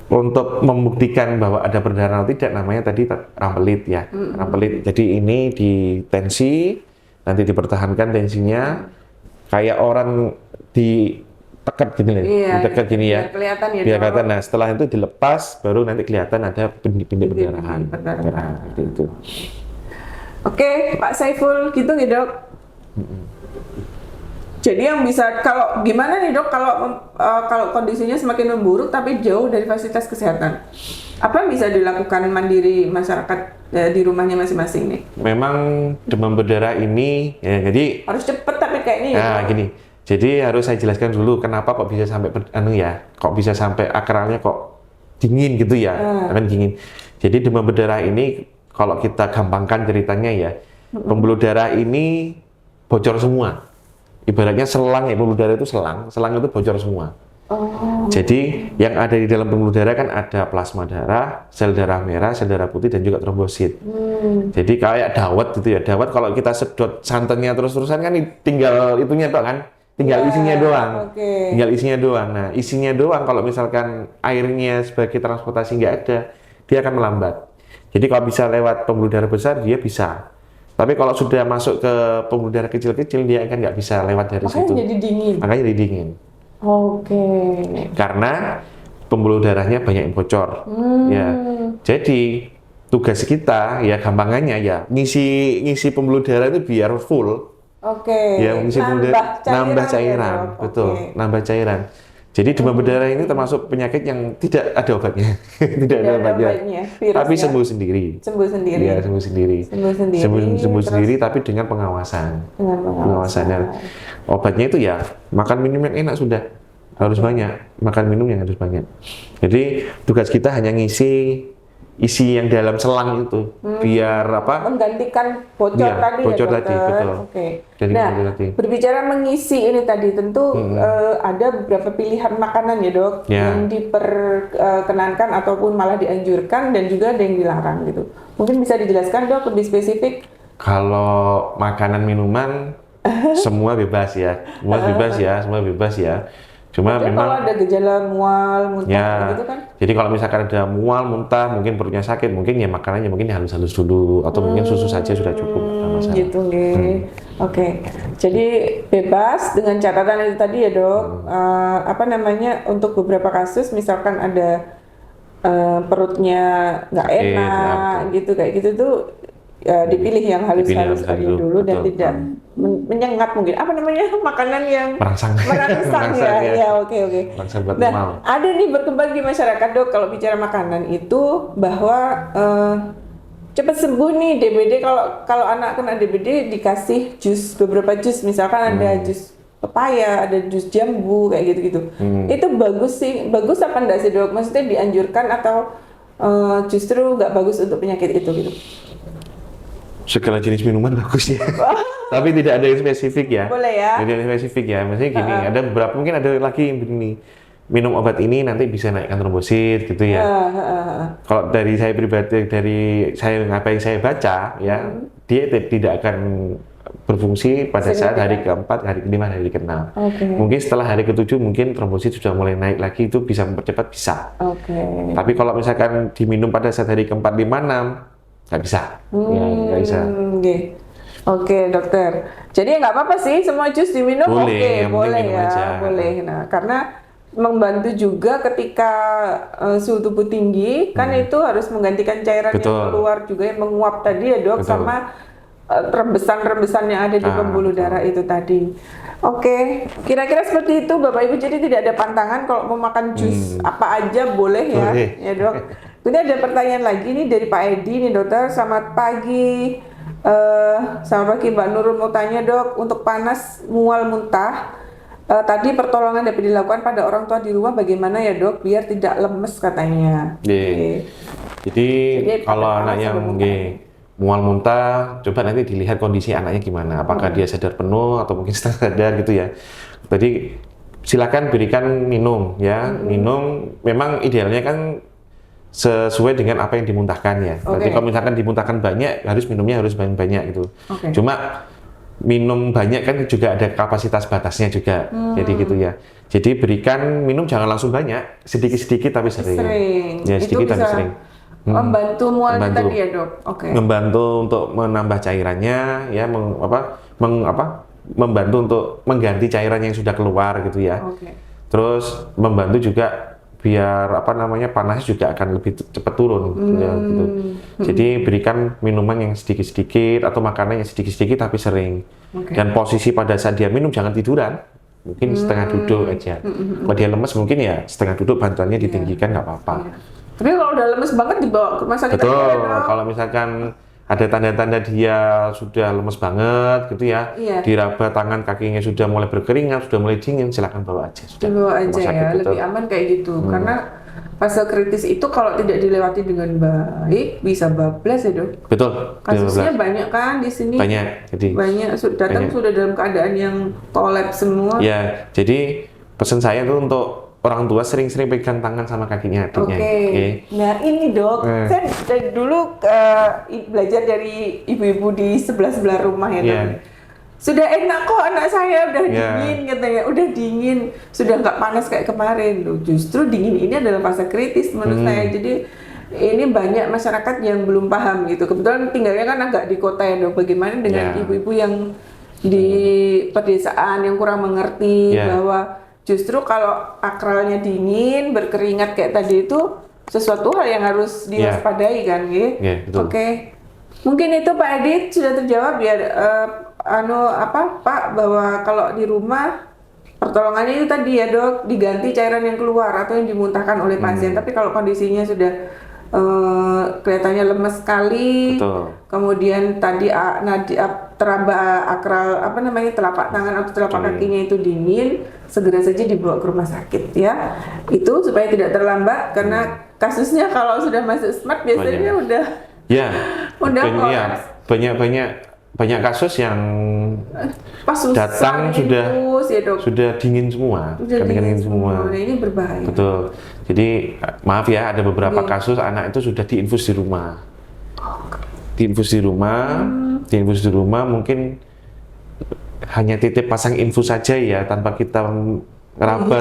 untuk membuktikan bahwa ada perdarahan atau tidak, namanya tadi rampelit ya. Rampelit. Jadi ini di tensi, nanti dipertahankan tensinya kayak orang di tekat gini dekat gini ya, kelihatan ya. Biar kelihatan. Nah, setelah itu dilepas, baru nanti kelihatan ada bintik-bintik perdarahan. Seperti itu. Oke, Pak Saiful, gitu nih Dok. Jadi yang bisa, kalau gimana nih Dok, kalau kondisinya semakin memburuk tapi jauh dari fasilitas kesehatan, apa yang bisa dilakukan mandiri masyarakat di rumahnya masing-masing nih? Memang demam berdarah ini, ya, jadi harus cepet tapi kayak ini. Nah, gini. Jadi harus saya jelaskan dulu kenapa kok bisa sampai kok bisa sampai akralnya kok dingin gitu ya, kan dingin. Jadi demam berdarah ini kalau kita gampangkan ceritanya ya, pembuluh darah ini bocor semua. Ibaratnya selang ya, pembuluh darah itu selang itu bocor semua. Jadi yang ada di dalam pembuluh darah kan ada plasma darah, sel darah merah, sel darah putih dan juga trombosit. Jadi kayak dawet gitu ya. Dawet kalau kita sedot santannya terus-terusan kan tinggal itunya toh kan. Tinggal isinya doang. Tinggal isinya doang. Nah, isinya doang kalau misalkan airnya sebagai transportasi nggak ada, dia akan melambat. Jadi kalau bisa lewat pembuluh darah besar, dia bisa. Tapi kalau sudah masuk ke pembuluh darah kecil-kecil, dia akan nggak bisa lewat dari situ. Makanya jadi dingin. Makanya jadi dingin. Karena pembuluh darahnya banyak yang bocor. Ya. Jadi tugas kita ya gampangannya ya ngisi pembuluh darah itu biar full. Ya, nambah cairan, betul, nambah cairan. Jadi demam berdarah ini termasuk penyakit yang tidak ada obatnya, tidak ada obatnya, tapi sembuh sendiri. Ya, sembuh sendiri, tapi dengan pengawasan. Pengawasannya. Obatnya itu ya makan minum yang enak sudah, harus banyak, makan minum yang harus banyak. Jadi tugas kita hanya ngisi isi yang dalam selang itu biar menggantikan bocor tadi bocor ya, tadi, betul. Nah, berbicara mengisi ini tadi tentu ada beberapa pilihan makanan ya Dok yang diperkenankan ataupun malah dianjurkan dan juga ada yang dilarang gitu. Mungkin bisa dijelaskan Dok lebih spesifik? Kalau makanan minuman semua bebas ya, semua bebas ya. Cuma jadi memang kalau ada gejala mual, muntah ya, gitu kan? jadi kalau misalkan ada mual, muntah, mungkin perutnya sakit, mungkin ya makanannya mungkin halus-halus dulu, atau mungkin susu saja sudah cukup, nggak ada masalah. Gitu nih. Oke. Jadi bebas dengan catatan itu tadi ya dok. Apa namanya, untuk beberapa kasus misalkan ada perutnya nggak Sakit, enak ya, gitu kayak gitu tuh dipilih yang halus-halus halus-halus tadi dulu, dulu dan betul. tidak menyengat mungkin apa namanya makanan yang Merangsang. merangsang ya. Merangsang, ya. Ya oke. Merangsang buat Nah mual. ada nih berkembang di masyarakat dok kalau bicara makanan itu bahwa cepat sembuh nih DBD, kalau anak kena DBD dikasih jus, beberapa jus misalkan ada jus pepaya, ada jus jambu kayak gitu-gitu. Itu bagus sih, bagus apa enggak sih dok? Maksudnya dianjurkan atau justru nggak bagus untuk penyakit itu gitu? Segala jenis minuman bagus ya. Tapi tidak ada yang spesifik ya. Boleh ya. Tidak ada yang spesifik ya. Maksudnya gini, ada beberapa, mungkin ada lagi yang begini. Minum obat ini nanti bisa naikkan trombosit gitu ya. Kalau dari saya pribadi, dari saya apa yang saya baca ya, dia tidak akan berfungsi pada saat hari keempat, hari kelima, hari keenam. Mungkin setelah hari ketujuh mungkin trombosit sudah mulai naik lagi, itu bisa mempercepat, bisa. Tapi kalau misalkan diminum pada saat hari keempat, lima, enam, nggak bisa. Ya, nggak bisa. Oke dokter. Jadi nggak apa-apa sih semua jus diminum. Boleh, boleh minum ya, aja. boleh. Nah karena membantu juga ketika suhu tubuh tinggi, kan itu harus menggantikan cairan yang keluar juga yang menguap tadi ya dok, sama rembesan-rembesan yang ada di pembuluh darah itu tadi. Oke, kira-kira seperti itu Bapak Ibu. Jadi tidak ada pantangan kalau mau makan jus apa aja boleh ya, ya dok. Ini ada pertanyaan lagi nih dari Pak Edi nih dokter. Selamat pagi. Selamat pagi Mbak Nurul, mau tanya dok, untuk panas, mual, muntah. Tadi pertolongan dapat dilakukan pada orang tua di rumah bagaimana ya dok, biar tidak lemes katanya. Jadi kalau anak yang mual muntah, coba nanti dilihat kondisi anaknya gimana, apakah dia sadar penuh atau mungkin setengah sadar gitu ya. Jadi silakan berikan minum ya, minum memang idealnya kan sesuai dengan apa yang dimuntahkan ya. Berarti kalau misalkan dimuntahkan banyak, minumnya harus banyak gitu. Cuma minum banyak kan juga ada kapasitas batasnya juga, jadi gitu ya. Jadi berikan minum jangan langsung banyak, sedikit-sedikit tapi sering. Ya sedikit tapi sering. Membantu mual tadi ya dok. Membantu untuk menambah cairannya, ya membantu untuk mengganti cairan yang sudah keluar gitu ya. Terus membantu juga biar panasnya juga akan lebih cepat turun ya, gitu. Jadi berikan minuman yang sedikit-sedikit atau makanan yang sedikit-sedikit tapi sering. Dan posisi pada saat dia minum jangan tiduran, mungkin setengah duduk aja. Kalau dia lemes mungkin ya setengah duduk, bantuannya ditinggikan nggak apa-apa. Tapi kalau udah lemes banget dibawa ke rumah sakit. Betul. Kalau misalkan ada tanda-tanda dia sudah lemes banget gitu ya, diraba tangan kakinya sudah mulai berkeringat, sudah mulai dingin, silakan bawa aja. Bawa aja ya, lebih aman kayak gitu. Karena fase kritis itu kalau tidak dilewati dengan baik bisa bablas ya dok. Betul. Kasusnya banyak kan di sini. Banyak. Jadi banyak datang sudah dalam keadaan yang kolaps semua. Ya, jadi pesan saya tuh untuk orang tua sering-sering pegang tangan sama kakinya adiknya. Nah ini dok, saya dari dulu belajar dari ibu-ibu di sebelah rumah ya dok. Sudah enak kok anak saya, udah dingin katanya, udah dingin, sudah nggak panas kayak kemarin. Loh, justru dingin ini adalah fase kritis menurut saya. Jadi ini banyak masyarakat yang belum paham gitu. Kebetulan tinggalnya kan agak di kota ya dok. Bagaimana dengan ibu-ibu yang di pedesaan yang kurang mengerti bahwa justru kalau akralnya dingin, berkeringat kayak tadi itu sesuatu hal yang harus diwaspadai kan, gitu. Mungkin itu Pak Edi sudah terjawab ya, Pak, bahwa kalau di rumah pertolongannya itu tadi ya dok, diganti cairan yang keluar atau yang dimuntahkan oleh pasien. Tapi kalau kondisinya sudah kelihatannya lemes sekali, kemudian tadi teraba akral telapak tangan atau telapak kakinya itu dingin, segera saja dibawa ke rumah sakit ya. Itu supaya tidak terlambat, karena kasusnya kalau sudah masuk smart biasanya udah banyak kasus yang datang sudah dingin semua, dingin semua. Nah, ini berbahaya. Betul. Jadi maaf ya, ada beberapa kasus anak itu sudah diinfus di rumah. Diinfus di rumah mungkin hanya titip pasang infus saja ya, tanpa kita ngeraba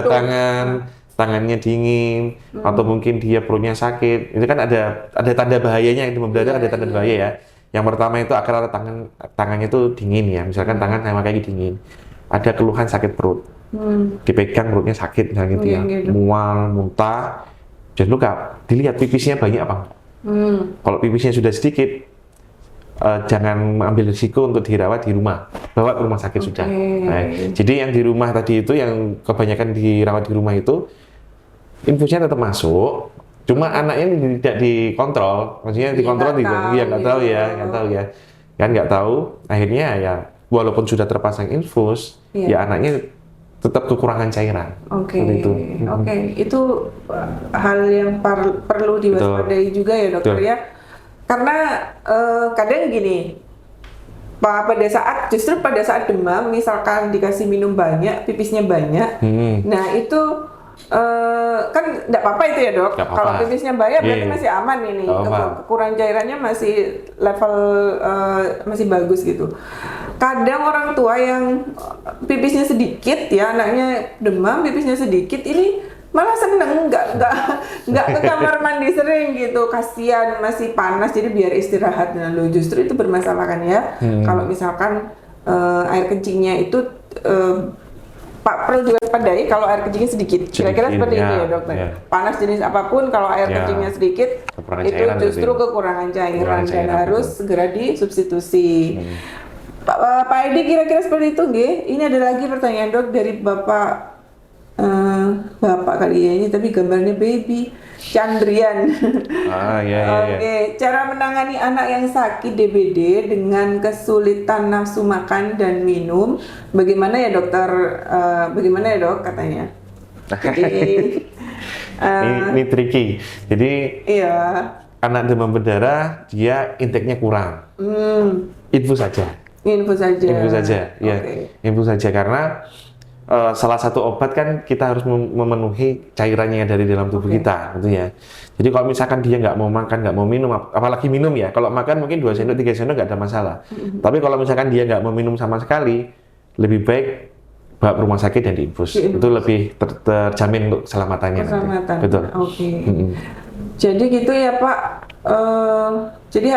tangannya dingin, atau mungkin dia perutnya sakit. Itu kan ada tanda bahayanya, demam berdarah ada tanda bahaya ya. Yang pertama itu akan tangannya itu dingin ya, misalkan tangan sama kaki dingin. Ada keluhan sakit perut, dipegang perutnya sakit misalnya gitu ya, mual, muntah. Jangan lupa dilihat pipisnya banyak apa enggak. Kalau pipisnya sudah sedikit, jangan ambil risiko untuk dirawat di rumah, bawa ke rumah sakit sudah. Nah, jadi yang di rumah tadi itu, yang kebanyakan dirawat di rumah itu, infusnya tetap masuk, cuma anaknya tidak dikontrol, maksudnya dikontrol nggak tahu ya, kan nggak tahu. Akhirnya ya walaupun sudah terpasang infus, ya anaknya tetap kekurangan cairan. Itu hal yang perlu diwaspadai juga ya dokter ya. Karena kadang gini, justru pada saat demam, misalkan dikasih minum banyak, pipisnya banyak, nah itu kan nggak apa-apa itu ya dok. Kalau pipisnya banyak berarti masih aman ini, kekurangan cairannya masih level masih bagus gitu. Kadang orang tua yang pipisnya sedikit ya, anaknya demam, pipisnya sedikit, ini malah seneng, nggak ke kamar mandi sering gitu, kasihan masih panas, jadi biar istirahat. Nah, justru itu bermasalah kan ya. Kalau misalkan air kencingnya itu Pak perlu diwaspadai kalau air kencingnya sedikit. Kira-kira seperti itu ya dokter. Panas jenis apapun, kalau air kencingnya sedikit, itu justru kekurangan cairan dan harus segera disubstitusi. Pak Edi, kira-kira seperti itu, nggih. Ini ada lagi pertanyaan dok dari Bapak kali ya ini, tapi gambarnya baby Chandrian. Cara menangani anak yang sakit DBD dengan kesulitan nafsu makan dan minum, bagaimana ya dokter? Bagaimana ya dok katanya? Ini tricky. Jadi anak demam berdarah dia intake-nya kurang. Infus saja. Infus saja karena salah satu obat kan kita harus memenuhi cairannya dari dalam tubuh kita, gitu ya. Jadi kalau misalkan dia nggak mau makan, nggak mau minum, apalagi minum ya. Kalau makan mungkin 2 sendok, 3 sendok nggak ada masalah. Tapi kalau misalkan dia nggak mau minum sama sekali, lebih baik bawa ke rumah sakit dan diinfus. Itu lebih terjamin untuk keselamatannya. Betul. Jadi gitu ya Pak. Jadi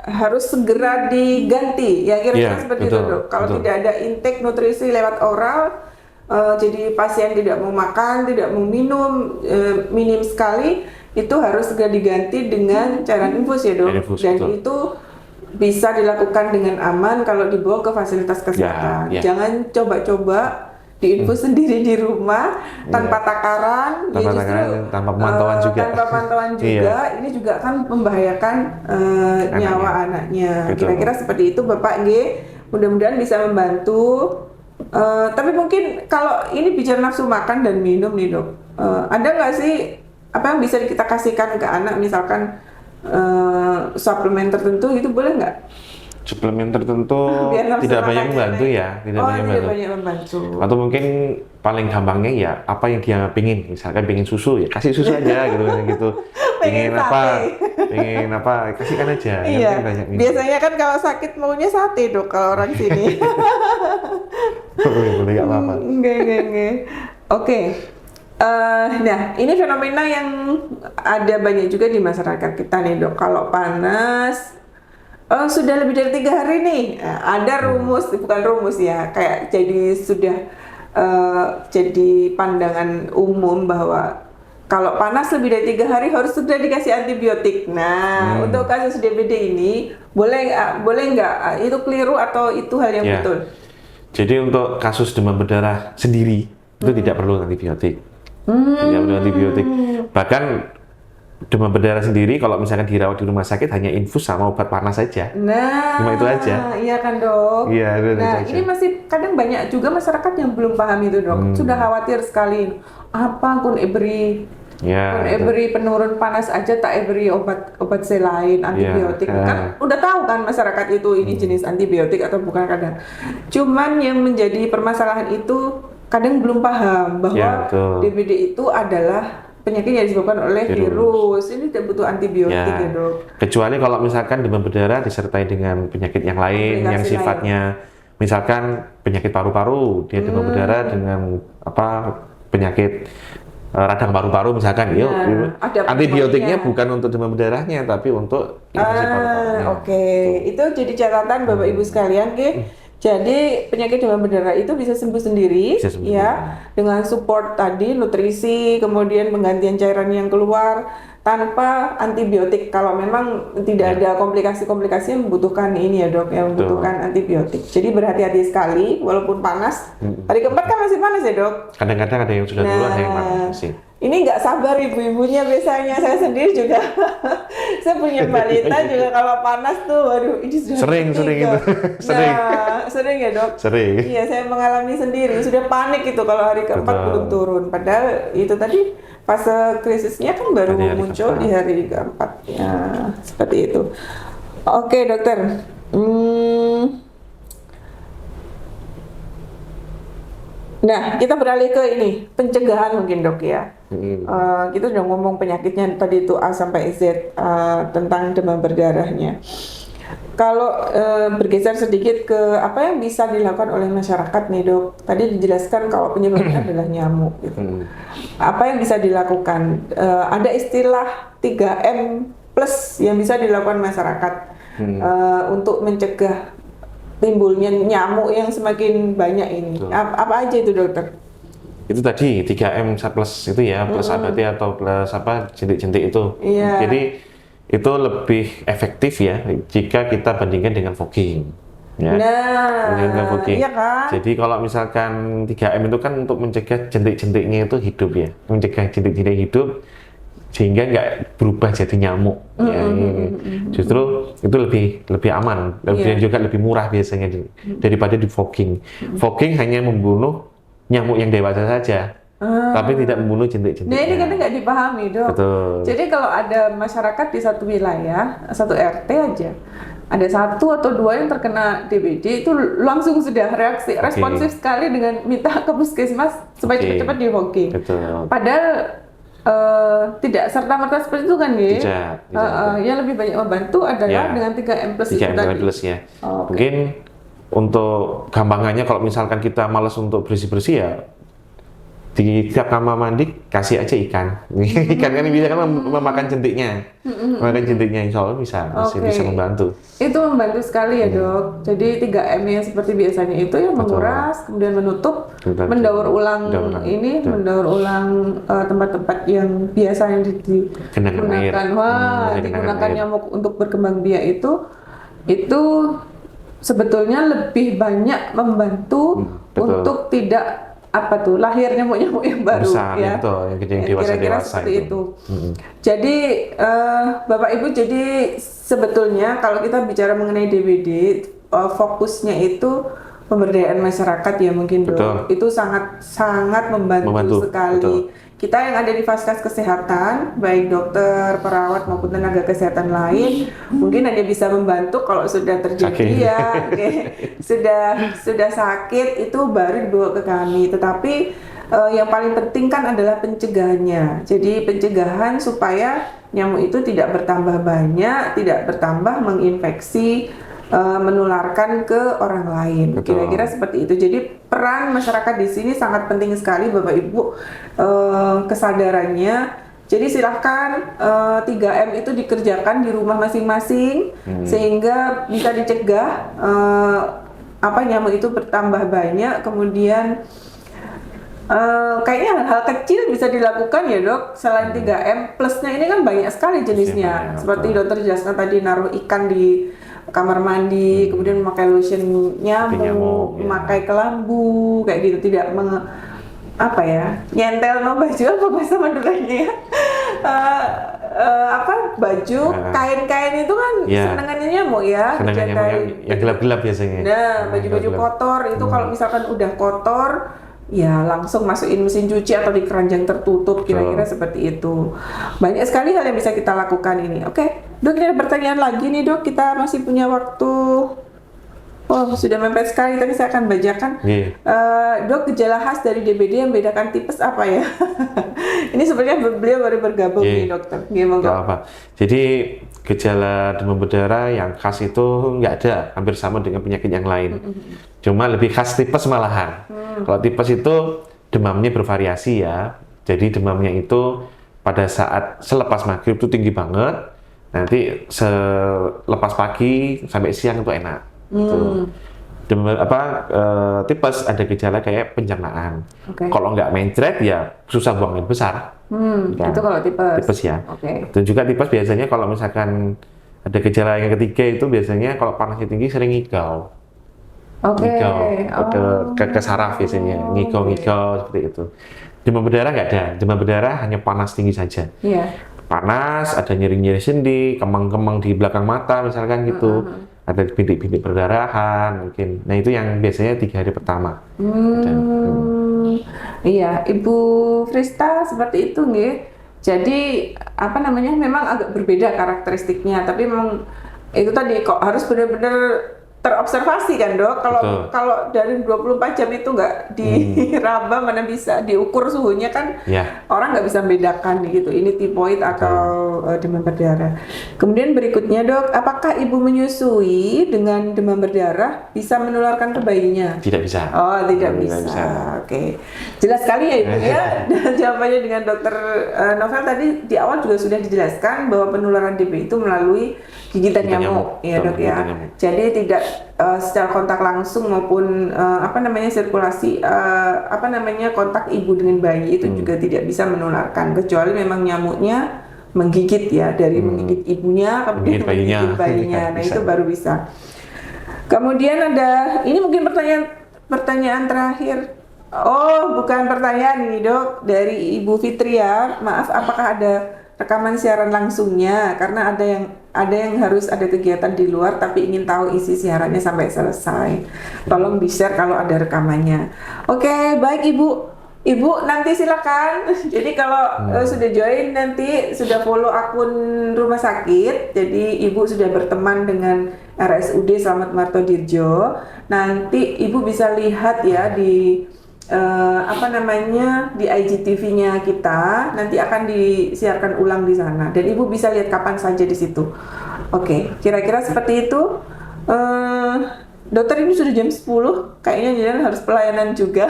harus segera diganti ya kira-kira seperti itu dok. Kalau tidak ada intake nutrisi lewat oral, jadi pasien tidak mau makan, tidak mau minum, minim sekali, itu harus segera diganti dengan cairan infus ya dok. Dan itu bisa dilakukan dengan aman kalau dibawa ke fasilitas kesehatan. Jangan coba-coba diinfus sendiri di rumah tanpa takaran, tanpa pemantauan juga. Ini juga akan membahayakan nyawa anaknya. Kira-kira seperti itu Bapak G. Mudah-mudahan bisa membantu. Tapi mungkin kalau ini bicara nafsu makan dan minum nih dok, ada nggak sih apa yang bisa kita kasihkan ke anak, misalkan suplemen tertentu itu boleh nggak? Suplemen tertentu tidak banyak membantu ya, tidak banyak membantu. Atau mungkin paling gampangnya ya apa yang dia pingin, misalkan pingin susu ya kasih susu aja gitu. Pingin apa kasihkan aja. Iya. Biasanya kan kalau sakit maunya sate dok kalau orang sini. Boleh nggak apa-apa. Nggak. Oke. Nah ini fenomena yang ada banyak juga di masyarakat kita nih dok. Kalau panas, sudah lebih dari 3 hari nih, ada bukan rumus ya, kayak sudah jadi pandangan umum bahwa kalau panas lebih dari 3 hari harus sudah dikasih antibiotik. Nah, untuk kasus DBD ini boleh nggak? Itu keliru atau itu hal yang betul? Jadi untuk kasus demam berdarah sendiri itu tidak perlu antibiotik. Tidak perlu antibiotik. Bahkan demam berdarah sendiri kalau misalkan dirawat di rumah sakit hanya infus sama obat panas saja. Nah, cuma itu aja. Iya kan dok. Iya, nah ini masih kadang banyak juga masyarakat yang belum paham itu dok. Sudah khawatir sekali. Apa kun beri penurun panas aja tak beri obat selain antibiotik. Kan udah tahu kan masyarakat itu ini jenis antibiotik atau bukan kadang. Cuman yang menjadi permasalahan itu kadang belum paham bahwa DBD itu adalah penyakit yang disebabkan oleh virus. Ini tidak butuh antibiotik ya dok. Kecuali kalau misalkan demam berdarah disertai dengan penyakit yang lain yang sifatnya misalkan penyakit paru-paru, dia demam berdarah dengan penyakit radang paru-paru misalkan, antibiotiknya bukan untuk demam berdarahnya tapi untuk infeksi paru-parunya. Oke. Itu jadi catatan Bapak Ibu sekalian, Jadi penyakit demam berdarah itu bisa sembuh sendiri, ya, dengan support tadi, nutrisi, kemudian penggantian cairan yang keluar tanpa antibiotik. Kalau memang tidak ada komplikasi-komplikasi yang membutuhkan ini ya dok, yang membutuhkan antibiotik. Jadi berhati-hati sekali, walaupun panas. Hari keempat kan masih panas ya dok? Kadang-kadang ada yang sudah duluan, ada yang panas sih. Ini nggak sabar ibu-ibunya biasanya, saya sendiri juga. Saya punya balita juga kalau panas tuh, waduh ini sudah sering gitu. Sering ya dok? Sering. Iya, saya mengalami sendiri, sudah panik itu kalau hari keempat belum turun. Padahal itu tadi fase krisisnya kan baru muncul di hari keempat. Ya, seperti itu. Oke dokter. Nah, kita beralih ke ini, pencegahan mungkin dok ya. Kita sudah ngomong penyakitnya tadi itu A sampai Z, tentang demam berdarahnya. Kalau bergeser sedikit ke apa yang bisa dilakukan oleh masyarakat nih dok. Tadi dijelaskan kalau penyebabnya adalah nyamuk gitu. Apa yang bisa dilakukan? Ada istilah 3M plus yang bisa dilakukan masyarakat untuk mencegah timbulnya nyamuk yang semakin banyak ini. Apa aja itu dokter? Itu tadi 3M plus itu ya, plus abadi atau plus jentik-jentik itu. Jadi itu lebih efektif ya jika kita bandingkan dengan fogging. Ya. Dengan fogging. Iya kan? Jadi kalau misalkan 3M itu kan untuk mencegah jentik-jentiknya itu hidup ya, mencegah jentik-jentik hidup sehingga nggak berubah jadi nyamuk. Justru itu lebih aman, dan juga lebih murah biasanya daripada di fogging. Fogging hanya membunuh nyamuk yang dewasa saja, tapi tidak membunuh jentik-jentiknya. Nah ini kan nggak dipahami dok. Betul. Jadi kalau ada masyarakat di satu wilayah, satu RT aja, ada 1 atau 2 yang terkena DBD, itu langsung sudah responsif sekali dengan minta ke puskesmas supaya cepat-cepat di fogging. Padahal tidak serta-merta seperti itu kan ya? Tidak. Yang lebih banyak membantu adalah dengan 3M plus itu tadi. 3M plus ya. Mungkin untuk gampangannya kalau misalkan kita malas untuk bersih-bersih ya, di tiap kamar mandi kasih aja ikan. Ikan kan bisa kan memakan jentiknya. Memakan jentiknya, insya Allah bisa membantu. Itu membantu sekali ya dok. Jadi 3M yang seperti biasanya itu yang menguras, kemudian menutup, mendaur ulang tempat-tempat yang biasanya digunakan nyamuk untuk berkembang biak itu sebetulnya lebih banyak membantu untuk tidak lahir nyamuk-nyamuk yang baru ya. Yang kira-kira seperti itu. Jadi Bapak Ibu, jadi sebetulnya kalau kita bicara mengenai DBD, fokusnya itu pemberdayaan masyarakat ya mungkin dok. Itu sangat membantu sekali. Kita yang ada di fasilitas kesehatan, baik dokter, perawat maupun tenaga kesehatan lain, mungkin hanya bisa membantu kalau sudah terjadi sudah sakit itu baru dibawa ke kami. Tetapi yang paling penting kan adalah pencegahannya. Jadi pencegahan supaya nyamuk itu tidak bertambah banyak, tidak bertambah menginfeksi, menularkan ke orang lain. Kira-kira seperti itu. Jadi peran masyarakat di sini sangat penting sekali Bapak Ibu, kesadarannya. Jadi silahkan 3M itu dikerjakan di rumah masing-masing sehingga bisa dicegah nyamuk itu bertambah banyak. Kemudian kayaknya hal-hal kecil bisa dilakukan ya dok. Selain 3M plusnya ini kan banyak sekali jenisnya. Seperti dokter jelaskan tadi, naruh ikan di kamar mandi, kemudian memakai lotion nyamuk, memakai kelambu, kayak gitu, tidak nyentel baju apa bahasa Maduranya ya, baju kain-kain itu kan senengannya nyamuk ya, yang gelap-gelap biasanya. Nah, baju-baju kotor itu kalau misalkan udah kotor ya langsung masukin mesin cuci atau di keranjang tertutup, kira-kira seperti itu. Banyak sekali hal yang bisa kita lakukan ini. Oke, dok, ada pertanyaan lagi nih dok, kita masih punya waktu. Oh, sudah mepet sekali, tapi saya akan bacakan. Dok, gejala khas dari DBD yang membedakan tipes apa ya? Ini sebenarnya beliau baru bergabung nih dokter. Gak apa. Jadi gejala demam berdarah yang khas itu nggak ada, hampir sama dengan penyakit yang lain. Cuma lebih khas tipes malahan. Kalau tipes itu demamnya bervariasi ya. Jadi demamnya itu pada saat selepas maghrib itu tinggi banget. Nanti selepas pagi sampai siang itu enak. Tipes ada gejala kayak pencernaan. Kalau nggak mencret ya susah buang air besar. Itu kalau tipes. Tipes ya. Dan juga tipes biasanya kalau misalkan ada gejala yang ketiga itu biasanya kalau panasnya tinggi sering ngigau. Ngigau ke saraf biasanya, ngigau seperti itu. Demam berdarah nggak ada. Demam berdarah hanya panas tinggi saja. Panas, ada nyeri-nyeri sendi, kemang-kemang di belakang mata misalkan gitu. Ada bintik-bintik perdarahan mungkin. Nah itu yang biasanya 3 hari pertama. Iya, Ibu Frista seperti itu nggih. Jadi apa namanya memang agak berbeda karakteristiknya, tapi memang itu tadi kok harus benar-benar terobservasi kan dok. Kalau dari 24 jam itu nggak diraba mana bisa diukur suhunya kan orang nggak bisa membedakan gitu. Ini tipoid atau demam berdarah. Kemudian berikutnya dok, apakah ibu menyusui dengan demam berdarah bisa menularkan ke bayinya? Tidak bisa. Oh tidak bisa. Oke. Jelas sekali ya ibu ya. Dan jawabannya dengan dokter Novel tadi di awal juga sudah dijelaskan bahwa penularan DB itu melalui gigitan nyamuk, ya dok ya. Jadi tidak secara kontak langsung maupun sirkulasi kontak ibu dengan bayi itu juga tidak bisa menularkan kecuali memang nyamuknya menggigit ya dari menggigit ibunya kemudian menggigit bayinya. Nah itu baru bisa. Kemudian ada ini mungkin pertanyaan terakhir. Oh bukan pertanyaan ini dok dari Ibu Fitria. Maaf apakah ada rekaman siaran langsungnya karena ada yang harus ada kegiatan di luar tapi ingin tahu isi siarannya sampai selesai. Tolong di-share kalau ada rekamannya. Oke, baik Ibu nanti silakan. Jadi kalau sudah join nanti sudah follow akun rumah sakit. Jadi Ibu sudah berteman dengan RSUD Slamet Martodirjo. Nanti Ibu bisa lihat ya di di IGTV-nya kita nanti akan disiarkan ulang di sana dan ibu bisa lihat kapan saja di situ. Oke, kira-kira seperti itu. Dokter ini sudah jam 10, kayaknya Jidan harus pelayanan juga.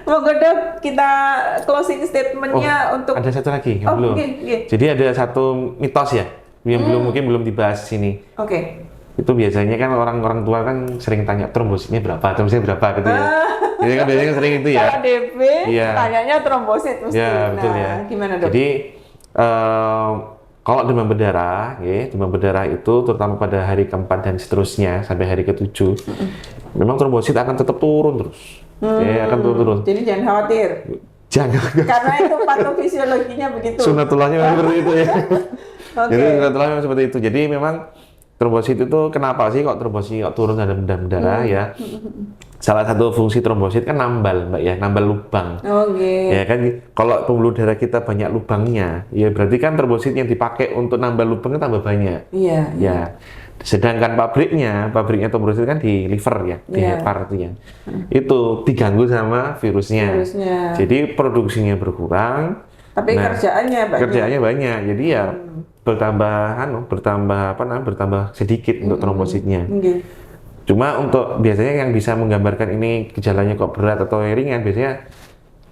Moga dok kita closing statement-nya untuk. Ada satu lagi yang belum. Jadi ada satu mitos ya yang mungkin belum dibahas di sini. Itu biasanya kan orang-orang tua kan sering tanya trombositnya berapa gitu ya. Jadi kan biasanya sering itu ya. Kalau DB, tanyanya trombosit mesti. Ya, betul ya. Gimana dok? Jadi kalau demam berdarah itu terutama pada hari keempat dan seterusnya sampai hari ke-7, memang trombosit akan tetap turun terus. Akan turun. Jadi jangan khawatir. Jangan. Karena itu patofisiologinya begitu. Sunatullahnya memang seperti itu ya. Jadi sunatullahnya memang seperti itu. Jadi memang trombosit itu kenapa sih kok trombosit turun dalam darah ya? Salah satu fungsi trombosit kan nambal mbak ya, nambal lubang. Ya kan kalau pembuluh darah kita banyak lubangnya, ya berarti kan trombosit yang dipakai untuk nambal lubangnya tambah banyak. Ya. Sedangkan pabriknya trombosit kan di liver ya, di hepar itu ya. Itu diganggu sama virusnya. Jadi produksinya berkurang. Tapi kerjaannya banyak. Jadi ya bertambah sedikit untuk trombositnya. Cuma untuk biasanya yang bisa menggambarkan ini gejalanya kok berat atau ringan biasanya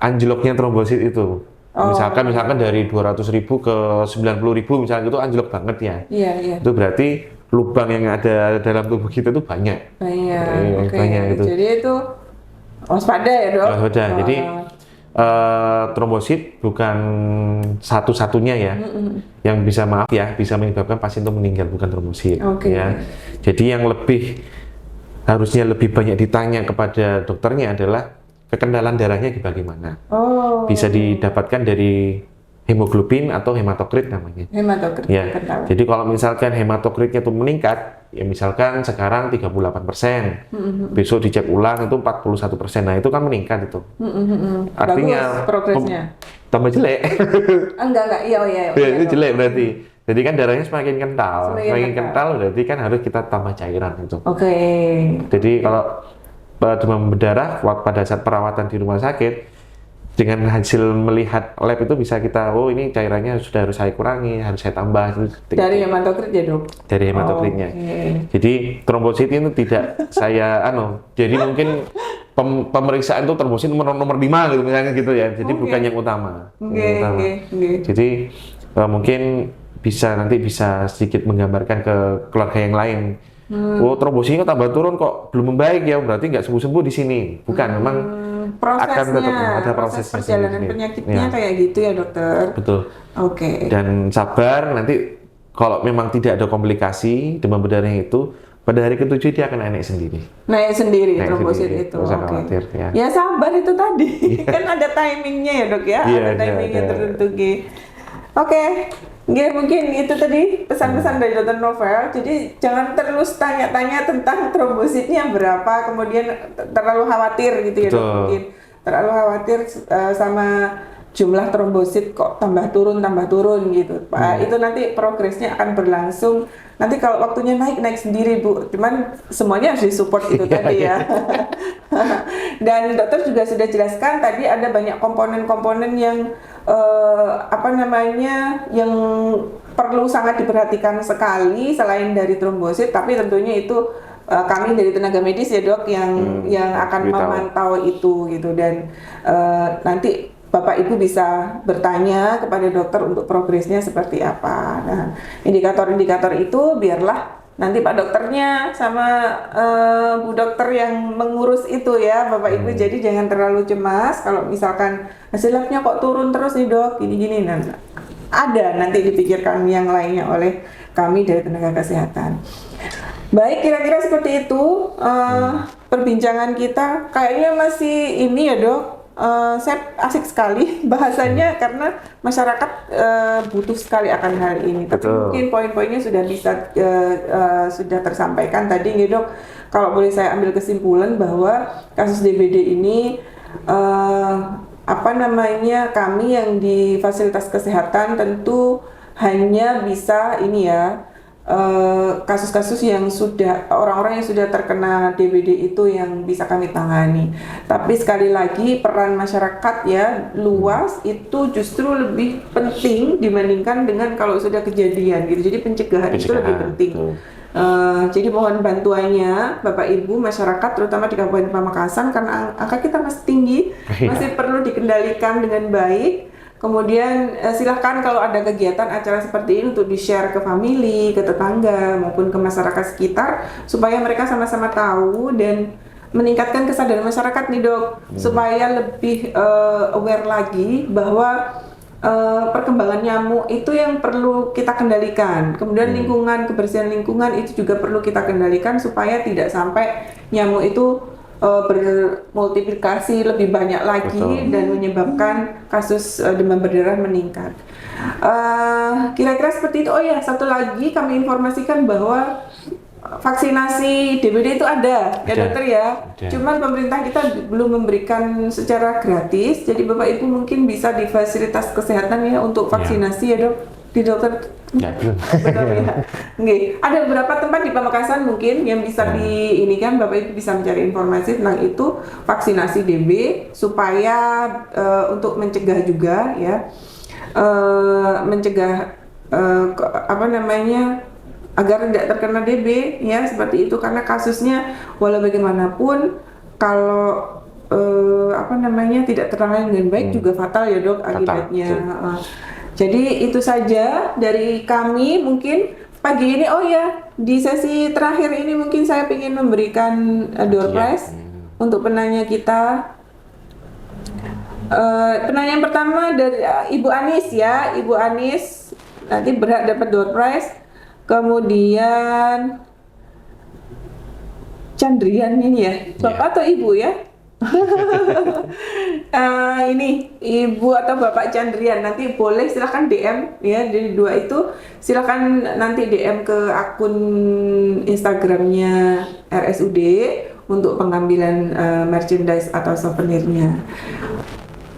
anjloknya trombosit itu. Misalkan dari 200.000 ke 90.000 misalnya itu anjlok banget ya. Itu berarti lubang yang ada dalam tubuh kita itu banyak. Banyak itu. Jadi itu waspada ya dok. Waspada. Jadi trombosit bukan satu-satunya ya yang bisa bisa menyebabkan pasien itu meninggal, bukan trombosit ya. Jadi yang harusnya lebih banyak ditanya kepada dokternya adalah kekendalan darahnya bagaimana. Bisa didapatkan dari hemoglobin atau hematokrit namanya. Hematokrit. Ya. Jadi kalau misalkan hematokritnya itu meningkat, ya misalkan sekarang 38%, besok dicek ulang itu 41%. Nah, itu kan meningkat itu. Artinya bagus progresnya. Tambah jelek. Enggak. Iya. Itu jelek berarti. Jadi kan darahnya semakin kental. Semakin kental berarti kan harus kita tambah cairan itu. Jadi kalau demam berdarah pada saat perawatan di rumah sakit dengan hasil melihat lab itu bisa kita, oh ini cairannya sudah harus saya kurangi, harus saya tambah. Dari hematokrit ya dok? Dari hematokritnya. Jadi trombosit itu tidak saya jadi mungkin pemeriksaan itu trombosit nomor 5 gitu misalnya gitu ya. Jadi bukan yang utama. Jadi mungkin nanti bisa sedikit menggambarkan ke keluarga yang lain. Oh trombositnya tambah turun kok belum membaik ya, berarti nggak sembuh-sembuh di sini. Bukan, memang prosesnya, akan tetap ada proses perjalanan penyakitnya kayak gitu ya dokter. Betul. Oke. Dan sabar, nanti kalau memang tidak ada komplikasi demam berdarah itu, pada hari ke-7 dia akan naik sendiri. Naik sendiri trombosit itu. Usah khawatir, ya sabar itu tadi. Kan ada timingnya ya dok ya, ada timingnya tertentu. Oke. Mungkin itu tadi pesan-pesan dari Dr. Novel. Jadi jangan terus tanya-tanya tentang trombositnya berapa, kemudian terlalu khawatir gitu ya dok. Mungkin terlalu khawatir sama jumlah trombosit kok tambah turun gitu. Itu nanti progresnya akan berlangsung. Nanti kalau waktunya naik sendiri Bu. Cuman semuanya harus disupport itu tadi ya. Dan dokter juga sudah jelaskan tadi ada banyak komponen-komponen yang yang perlu sangat diperhatikan sekali selain dari trombosit, tapi tentunya itu kami dari tenaga medis ya dok yang akan memantau itu gitu, dan nanti Bapak Ibu bisa bertanya kepada dokter untuk progresnya seperti apa. Nah, indikator-indikator itu biarlah nanti Pak dokternya sama Bu dokter yang mengurus itu ya Bapak Ibu. Jadi jangan terlalu cemas kalau misalkan hasil labnya kok turun terus nih dok, gini-gini. Nah, ada nanti dipikirkan yang lainnya oleh kami dari tenaga kesehatan. Baik, kira-kira seperti itu perbincangan kita. Kayaknya masih ini ya dok. Saya asik sekali bahasanya karena masyarakat butuh sekali akan hal ini. Tapi mungkin poin-poinnya sudah bisa sudah tersampaikan tadi nih dok. Kalau boleh saya ambil kesimpulan bahwa kasus DBD ini kami yang di fasilitas kesehatan tentu hanya bisa kasus-kasus yang sudah orang-orang yang sudah terkena DBD itu yang bisa kami tangani. Tapi sekali lagi peran masyarakat ya luas itu justru lebih penting dibandingkan dengan kalau sudah kejadian gitu. Jadi pencegahan itu lebih penting. Jadi mohon bantuannya Bapak Ibu masyarakat terutama di Kabupaten Pamekasan karena angka kita masih tinggi, masih perlu dikendalikan dengan baik. Kemudian silahkan kalau ada kegiatan acara seperti ini untuk di-share ke family, ke tetangga maupun ke masyarakat sekitar supaya mereka sama-sama tahu dan meningkatkan kesadaran masyarakat nih dok, supaya lebih aware lagi bahwa perkembangan nyamuk itu yang perlu kita kendalikan. Kemudian lingkungan, kebersihan lingkungan itu juga perlu kita kendalikan supaya tidak sampai nyamuk itu bermultiplikasi lebih banyak lagi dan menyebabkan kasus demam berdarah meningkat. Kira-kira seperti itu. Oh ya, satu lagi kami informasikan bahwa vaksinasi DBD itu ada ya dokter ya. Cuman pemerintah kita belum memberikan secara gratis. Jadi Bapak Ibu mungkin bisa di fasilitas kesehatan ya untuk vaksinasi ya dok. Di dokter betul ya. Ada beberapa tempat di Pamekasan mungkin yang bisa kan Bapak Ibu bisa mencari informasi tentang itu vaksinasi DB supaya untuk mencegah juga ya agar tidak terkena DB ya seperti itu, karena kasusnya walau bagaimanapun kalau tidak tertangani dengan baik juga fatal ya dok akibatnya. Jadi itu saja dari kami mungkin pagi ini. Oh ya, di sesi terakhir ini mungkin saya ingin memberikan door prize untuk penanya kita. Penanya yang pertama dari Ibu Anis ya, Ibu Anis nanti berhak dapat door prize. Kemudian Chandrian ini ya, Bapak atau Ibu ya? Ini Ibu atau Bapak Chandrian, nanti boleh silahkan DM ya, dari dua itu silahkan nanti DM ke akun Instagramnya RSUD untuk pengambilan merchandise atau souvenirnya.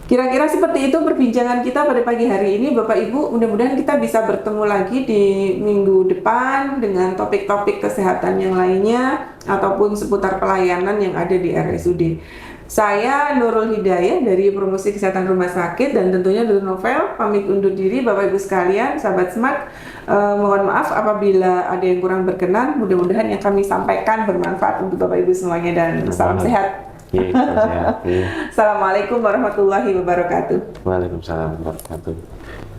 Kira-kira seperti itu perbincangan kita pada pagi hari ini Bapak Ibu. Mudah-mudahan kita bisa bertemu lagi di minggu depan dengan topik-topik kesehatan yang lainnya ataupun seputar pelayanan yang ada di RSUD. Saya Nurul Hidayah dari Promosi Kesehatan Rumah Sakit, dan tentunya Nur Novel pamit undur diri. Bapak Ibu sekalian, sahabat Smart, mohon maaf apabila ada yang kurang berkenan. Mudah-mudahan yang kami sampaikan bermanfaat untuk Bapak Ibu semuanya, dan salam sehat. Iya, Assalamualaikum warahmatullahi wabarakatuh. Waalaikumsalam warahmatullahi wabarakatuh.